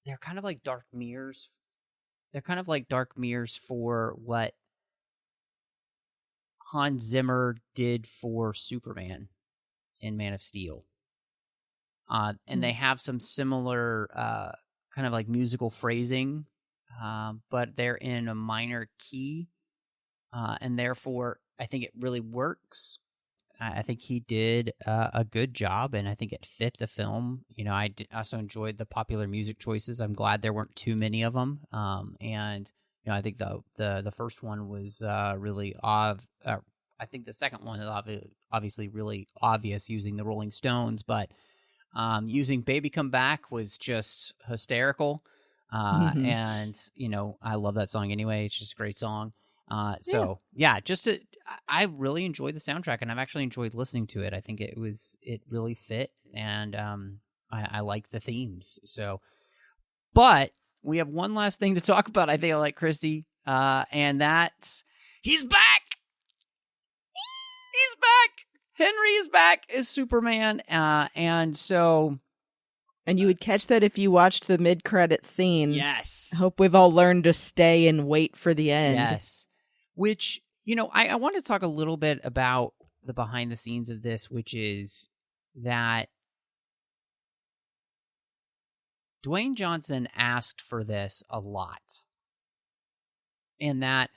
they're kind of like dark mirrors. They're kind of like dark mirrors for what Hans Zimmer did for Superman in Man of Steel. And they have some similar kind of like musical phrasing, but they're in a minor key. And therefore, I think it really works. I think he did a good job, and I think it fit the film. I also enjoyed the popular music choices. I'm glad there weren't too many of them. And I think the first one was really I think the second one is obviously really obvious using the Rolling Stones, but using "Baby Come Back" was just hysterical. And I love that song anyway. It's just a great song. I really enjoyed the soundtrack, and I've actually enjoyed listening to it. I think it really fit, and I like the themes. So, but we have one last thing to talk about. I think I like Christy, and that's he's back. He's back. Henry is back as Superman, and so. And you would catch that if you watched the mid-credit scene. Yes. I hope we've all learned to stay and wait for the end. Yes. Which, I want to talk a little bit about the behind the scenes of this, which is that Dwayne Johnson asked for this a lot. And that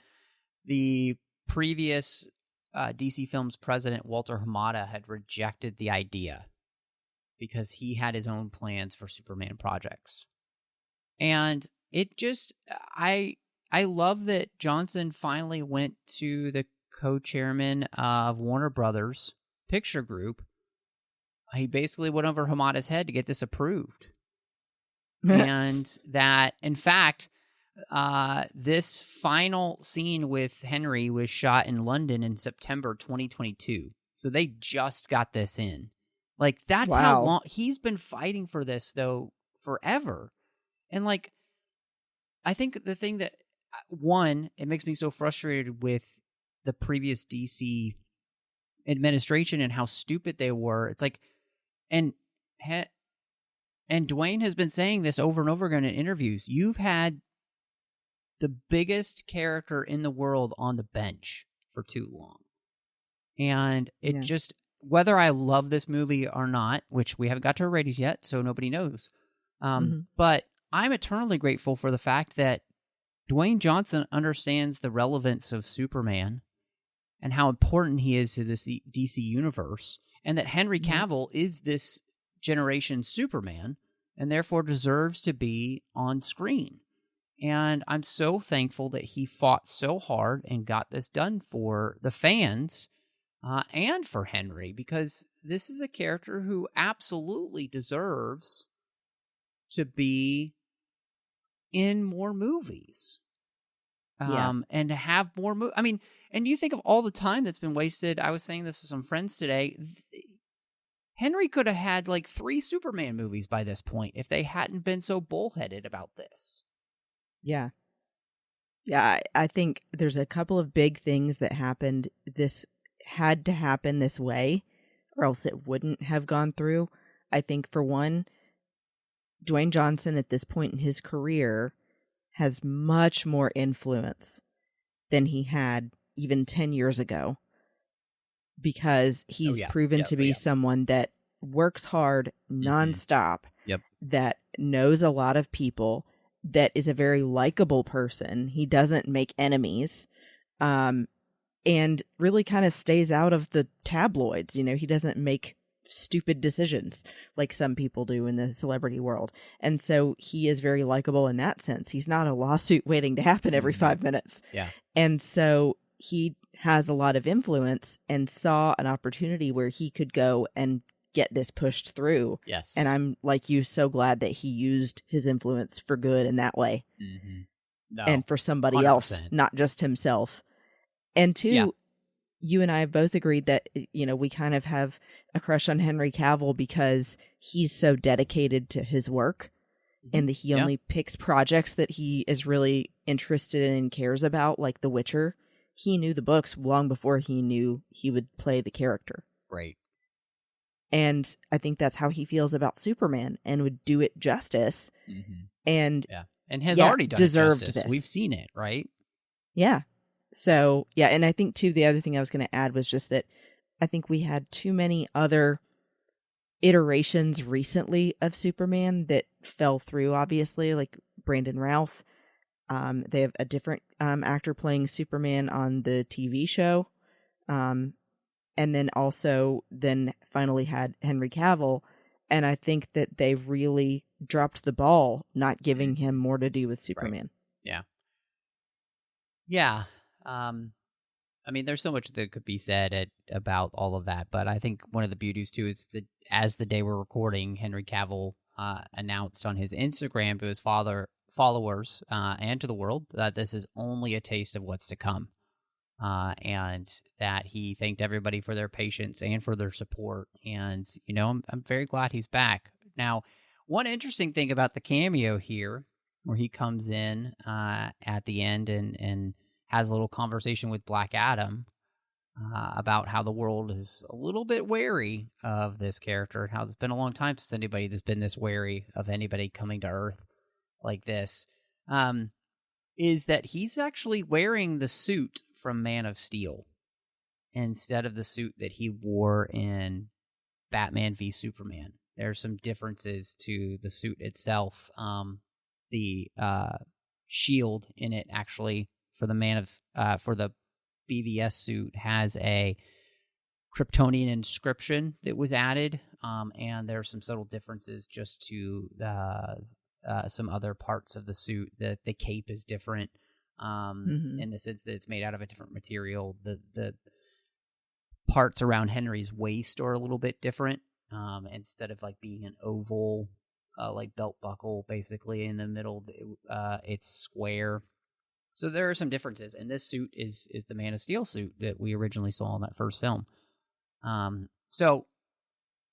the previous DC Films president, Walter Hamada, had rejected the idea because he had his own plans for Superman projects. And it just, I love that Johnson finally went to the co-chairman of Warner Brothers Picture Group. He basically went over Hamada's head to get this approved. And that, in fact, this final scene with Henry was shot in London in September 2022. So they just got this in. Like, that's how long he's been fighting for this, though, forever. And, like, I think the thing that, one, it makes me so frustrated with the previous DC administration and how stupid they were. It's like, and Dwayne has been saying this over and over again in interviews. You've had the biggest character in the world on the bench for too long. And it just, whether I love this movie or not, which we haven't got to our ratings yet, so nobody knows. But I'm eternally grateful for the fact that Dwayne Johnson understands the relevance of Superman and how important he is to this DC universe, and that Henry Cavill is this generation's Superman and therefore deserves to be on screen. And I'm so thankful that he fought so hard and got this done for the fans and for Henry, because this is a character who absolutely deserves to be in more movies. And to have more I mean, and you think of all the time that's been wasted. I was saying this to some friends today. Henry could have had like 3 Superman movies by this point if they hadn't been so bullheaded about this. Yeah. Yeah, I think there's a couple of big things that happened. This had to happen this way, or else it wouldn't have gone through. I think, for one, Dwayne Johnson at this point in his career has much more influence than he had even 10 years ago, because he's proven to be someone that works hard nonstop, Yep. that knows a lot of people, that is a very likable person. He doesn't make enemies, and really kind of stays out of the tabloids. He doesn't make stupid decisions like some people do in the celebrity world. And so he is very likable in that sense. He's not a lawsuit waiting to happen every 5 minutes. Yeah. And so he has a lot of influence and saw an opportunity where he could go and get this pushed through. Yes. And I'm, like you, so glad that he used his influence for good in that way. Mm-hmm. No, and for somebody 100%. else, not just himself. And two, you and I have both agreed that, we kind of have a crush on Henry Cavill because he's so dedicated to his work, and that he only picks projects that he is really interested in and cares about, like The Witcher. He knew the books long before he knew he would play the character. Right. And I think that's how he feels about Superman, and would do it justice. Mm-hmm. And has already done deserved justice. this. We've seen it, right? Yeah. So, and I think, too, the other thing I was going to add was just that I think we had too many other iterations recently of Superman that fell through, obviously, like Brandon Routh. They have a different actor playing Superman on the TV show. And then finally had Henry Cavill. And I think that they really dropped the ball, not giving him more to do with Superman. Right. Yeah. I mean, there's so much that could be said about all of that, but I think one of the beauties, too, is that as the day we're recording, Henry Cavill announced on his Instagram to his followers and to the world that this is only a taste of what's to come, and that he thanked everybody for their patience and for their support. And, I'm very glad he's back. Now, one interesting thing about the cameo here, where he comes in at the end and has a little conversation with Black Adam about how the world is a little bit wary of this character, and how it's been a long time since anybody that's been this wary of anybody coming to Earth like this, is that he's actually wearing the suit from Man of Steel instead of the suit that he wore in Batman v Superman. There's some differences to the suit itself. The shield in it, actually, for the BVS suit, has a Kryptonian inscription that was added, and there are some subtle differences just to some other parts of the suit. The cape is different in the sense that it's made out of a different material. The parts around Henry's waist are a little bit different. Instead of like being an oval, like belt buckle, basically in the middle, it's square. So there are some differences, and this suit is the Man of Steel suit that we originally saw in that first film.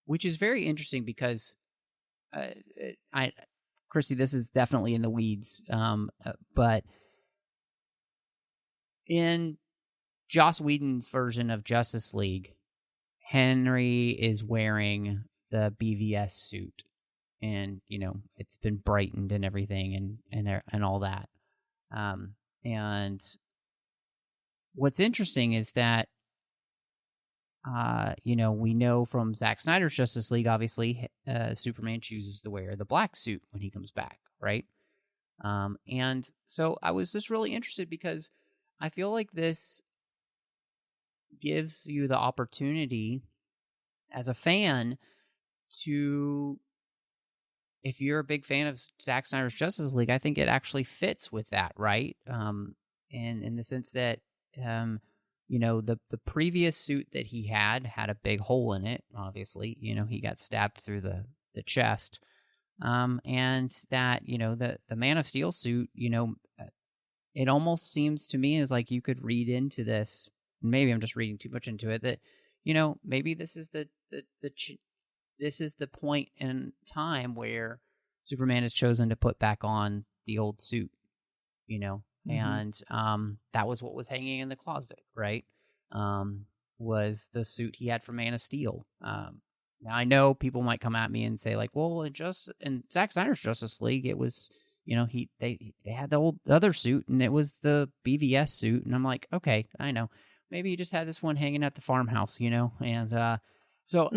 Which is very interesting because, Christy, this is definitely in the weeds, but in Joss Whedon's version of Justice League, Henry is wearing the BVS suit, and it's been brightened and everything, and all that. And what's interesting is that, we know from Zack Snyder's Justice League, obviously, Superman chooses to wear the black suit when he comes back, right? And so I was just really interested because I feel like this gives you the opportunity as a fan to, if you're a big fan of Zack Snyder's Justice League, I think it actually fits with that, right? And in the sense that, the previous suit that he had a big hole in it, obviously. He got stabbed through the chest. And that, the Man of Steel suit, it almost seems to me as like you could read into this, maybe I'm just reading too much into it, that, maybe this is this is the point in time where Superman has chosen to put back on the old suit, and that was what was hanging in the closet, right? Was the suit he had for Man of Steel. Now I know people might come at me and say like, well, in Zack Snyder's Justice League, it was, they had the other suit and it was the BVS suit, and I'm like, okay, I know. Maybe he just had this one hanging at the farmhouse, and so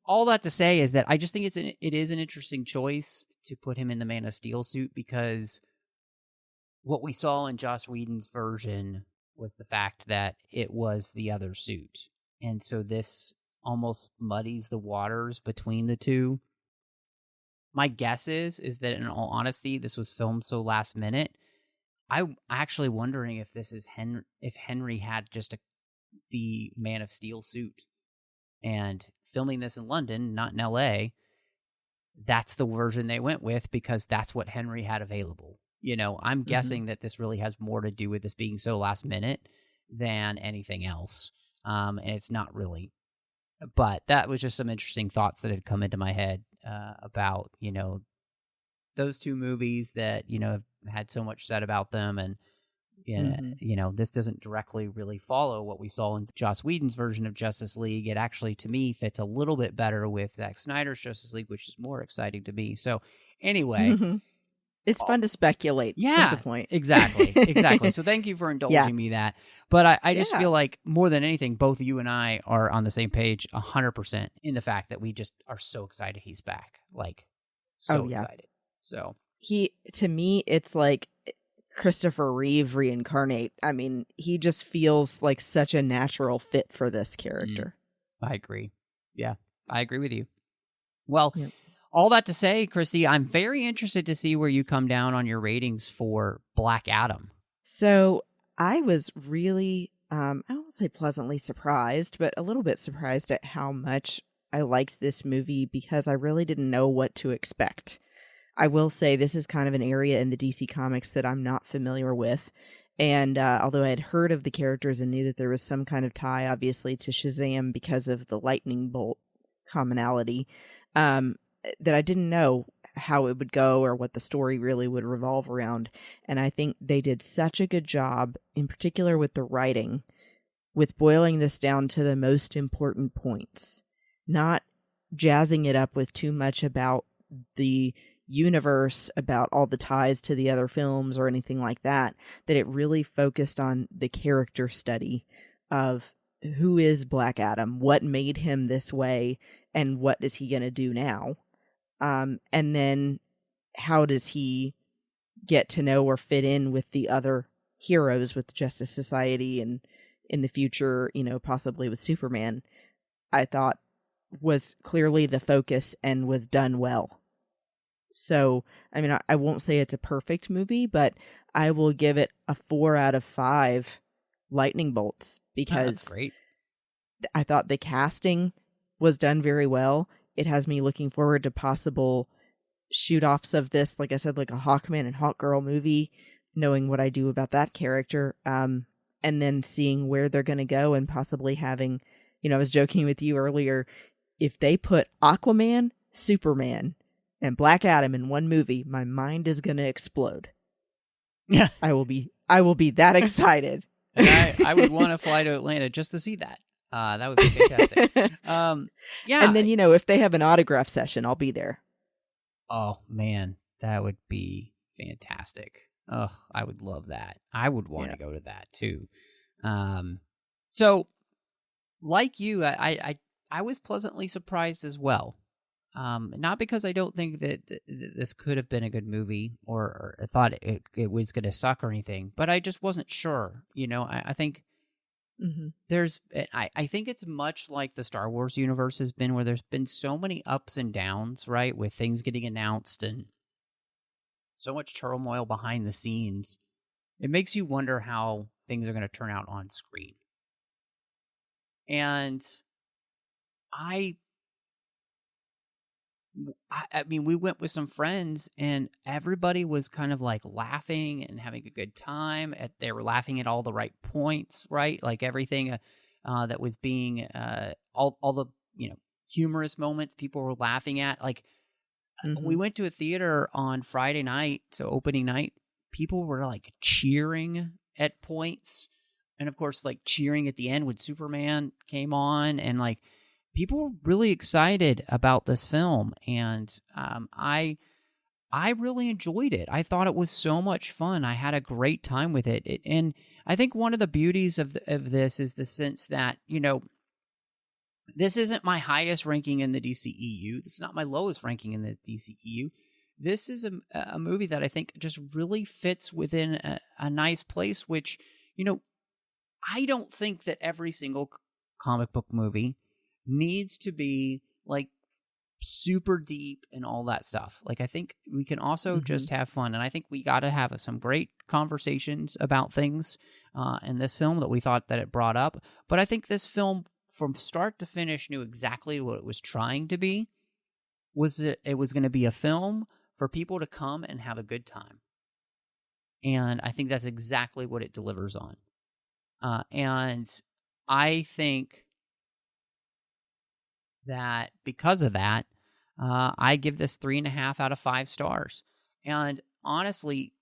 all that to say is that I just think it is an interesting choice to put him in the Man of Steel suit, because what we saw in Joss Whedon's version was the fact that it was the other suit. And so this almost muddies the waters between the two. My guess is that in all honesty, this was filmed so last minute. I'm actually wondering if this is if Henry had just the Man of Steel suit, and filming this in London, not in LA, that's the version they went with because that's what Henry had available. I'm guessing that this really has more to do with this being so last minute than anything else. And it's not really. But that was just some interesting thoughts that had come into my head about, those two movies that, have had so much said about them. And, this doesn't directly really follow what we saw in Joss Whedon's version of Justice League. It actually, to me, fits a little bit better with Zack Snyder's Justice League, which is more exciting to me. So anyway. It's fun to speculate. Yeah, is the point. Exactly. So thank you for indulging me that. But I just feel like more than anything, both you and I are on the same page 100% in the fact that we just are so excited he's back. Like, so excited. So to me, it's like Christopher Reeve reincarnate. I mean, he just feels like such a natural fit for this character. I agree. Yeah, I agree with you. Well, all that to say, Christy, I'm very interested to see where you come down on your ratings for Black Adam. So I was really, I won't say pleasantly surprised, but a little bit surprised at how much I liked this movie because I really didn't know what to expect. I will say this is kind of an area in the DC Comics that I'm not familiar with. And although I had heard of the characters and knew that there was some kind of tie, obviously, to Shazam because of the lightning bolt commonality, that I didn't know how it would go or what the story really would revolve around. And I think they did such a good job, in particular with the writing, with boiling this down to the most important points, not jazzing it up with too much about the universe, about all the ties to the other films or anything like that, that it really focused on the character study of who is Black Adam, what made him this way, and what is he going to do now? And then how does he get to know or fit in with the other heroes with the Justice Society and in the future, possibly with Superman, I thought was clearly the focus and was done well. So, I mean, I won't say it's a perfect movie, but I will give it a 4 out of 5 lightning bolts because that's great. I thought the casting was done very well. It has me looking forward to possible shoot-offs of this, like I said, like a Hawkman and Hawkgirl movie, knowing what I do about that character, and then seeing where they're going to go and possibly having, I was joking with you earlier, if they put Aquaman, Superman, and Black Adam in one movie, my mind is going to explode. Yeah. I will be that excited. And I would want to fly to Atlanta just to see that. That would be fantastic. Yeah. And then, if they have an autograph session, I'll be there. Oh, man, that would be fantastic. Oh, I would love that. I would want to go to that, too. So, like you, I was pleasantly surprised as well. Not because I don't think that this could have been a good movie or I thought it was going to suck or anything, but I just wasn't sure. I think I think it's much like the Star Wars universe has been, where there's been so many ups and downs, right, with things getting announced and so much turmoil behind the scenes. It makes you wonder how things are going to turn out on screen. And I mean, we went with some friends and everybody was kind of like laughing and having a good time. They were laughing at all the right points, right? Like everything that was being, all the, humorous moments people were laughing at. Like we went to a theater on Friday night, so opening night, people were like cheering at points. And of course, like cheering at the end when Superman came on, and like, people were really excited about this film, and I really enjoyed it. I thought it was so much fun. I had a great time with it. And I think one of the beauties of this is the sense that, This isn't my highest ranking in the DCEU. This is not my lowest ranking in the DCEU. This is a movie that I think just really fits within a nice place, which, I don't think that every single comic book movie needs to be like super deep and all that stuff. Like, I think we can also just have fun. And I think we got to have some great conversations about things in this film that we thought that it brought up. But I think this film, from start to finish, knew exactly what it was trying to be. It was going to be a film for people to come and have a good time. And I think that's exactly what it delivers on. And I think that because of that, I give this 3.5 out of 5 stars. And honestly,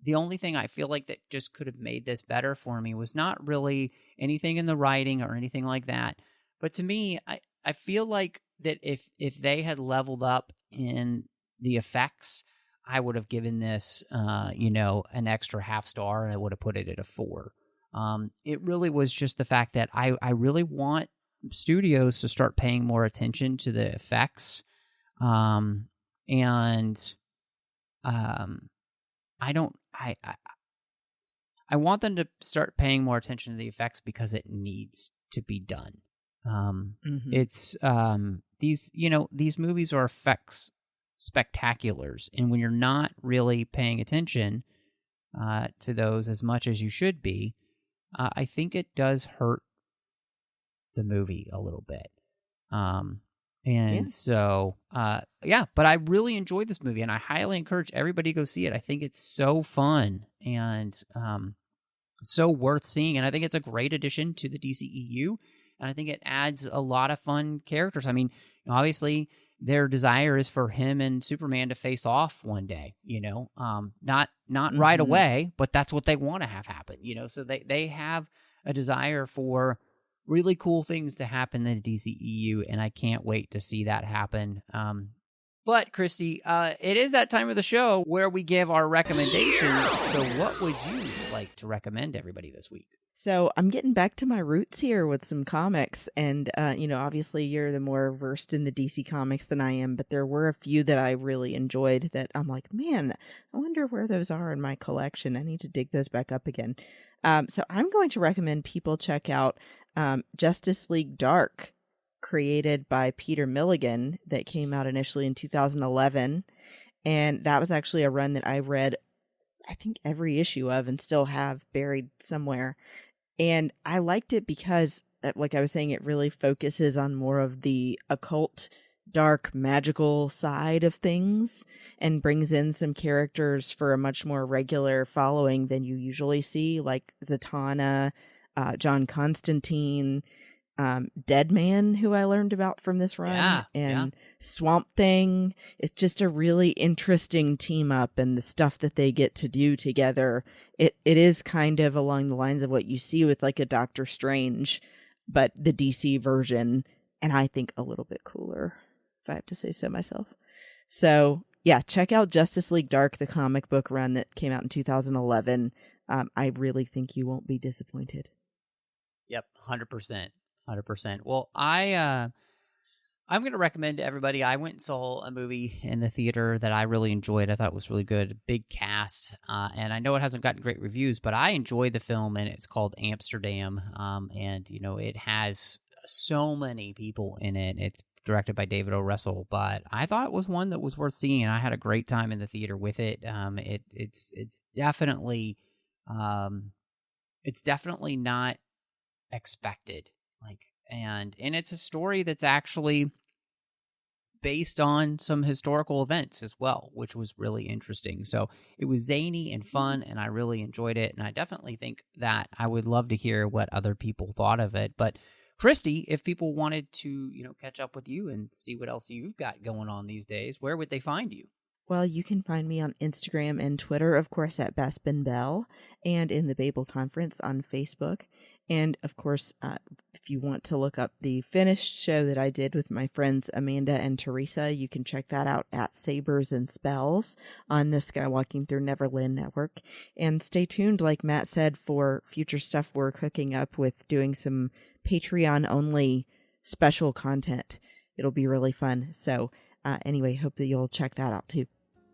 the only thing I feel like that just could have made this better for me was not really anything in the writing or anything like that. But to me, I feel like that if they had leveled up in the effects, I would have given this, an extra half star, and I would have put it at a 4. It really was just the fact that I really want studios to start paying more attention to the effects. I want them to start paying more attention to the effects because it needs to be done. It's these movies are effects spectaculars, and when you're not really paying attention to those as much as you should be, I think it does hurt the movie a little bit. So, but I really enjoyed this movie, and I highly encourage everybody to go see it. I think it's so fun and so worth seeing, and I think it's a great addition to the DCEU, and I think it adds a lot of fun characters. I mean, obviously, their desire is for him and Superman to face off one day, not right away, but that's what they want to have happen, so they have a desire for really cool things to happen in the DCEU, and I can't wait to see that happen. But, Christy, it is that time of the show where we give our recommendations. So what would you like to recommend to everybody this week? So I'm getting back to my roots here with some comics. And, obviously you're the more versed in the DC comics than I am, but there were a few that I really enjoyed that I'm like, man, I wonder where those are in my collection. I need to dig those back up again. So I'm going to recommend people check out Justice League Dark, created by Peter Milligan, that came out initially in 2011. And that was actually a run that I read, I think, every issue of and still have buried somewhere. And I liked it because, like I was saying, it really focuses on more of the occult, dark, magical side of things and brings in some characters for a much more regular following than you usually see, like Zatanna, John Constantine, Deadman, who I learned about from this run, and Swamp Thing. It's just a really interesting team up, and the stuff that they get to do together. It is kind of along the lines of what you see with like a Doctor Strange, but the DC version, and I think a little bit cooler, if I have to say so myself. So yeah, check out Justice League Dark, the comic book run that came out in 2011. I really think you won't be disappointed. Yep, 100%. 100%. Well, I'm going to recommend to everybody. I went and saw a movie in the theater that I really enjoyed. I thought it was really good. Big cast. And I know it hasn't gotten great reviews, but I enjoyed the film, and it's called Amsterdam. And, it has so many people in it. It's directed by David O. Russell, but I thought it was one that was worth seeing, and I had a great time in the theater with it. It's definitely not expected. And it's a story that's actually based on some historical events as well, which was really interesting. So it was zany and fun, and I really enjoyed it. And I definitely think that I would love to hear what other people thought of it. But Christy, if people wanted to, catch up with you and see what else you've got going on these days, where would they find you? Well, you can find me on Instagram and Twitter, of course, at Bespin Bell, and in the Babel Conference on Facebook. And, of course, if you want to look up the finished show that I did with my friends Amanda and Teresa, you can check that out at Sabers and Spells on the Skywalking Through Neverland Network. And stay tuned, like Matt said, for future stuff we're cooking up with doing some Patreon-only special content. It'll be really fun. So anyway, hope that you'll check that out too.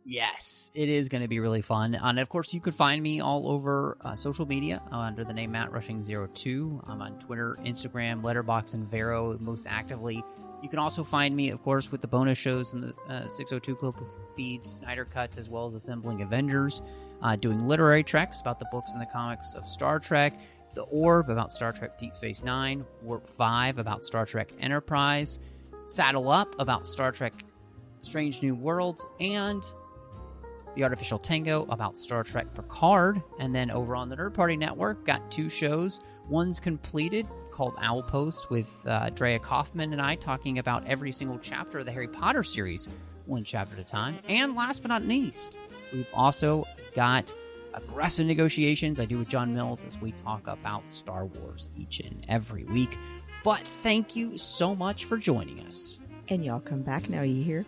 Yes, it is going to be really fun. And of course, you could find me all over social media under the name MattRushing02. I'm on Twitter, Instagram, Letterboxd, and Vero most actively. You can also find me, of course, with the bonus shows in the 602 Club feed, Snyder Cuts, as well as Assembling Avengers, doing literary treks about the books and the comics of Star Trek, The Orb about Star Trek Deep Space Nine, Warp 5 about Star Trek Enterprise, Saddle Up about Star Trek Strange New Worlds, and The Artificial Tango about Star Trek Picard. And then over on the Nerd Party Network, got 2 shows. One's completed, called Owl Post, with Drea Kaufman and I talking about every single chapter of the Harry Potter series, one chapter at a time. And last but not least, we've also got Aggressive Negotiations I do with John Mills as we talk about Star Wars each and every week. But thank you so much for joining us. And y'all come back now, you hear?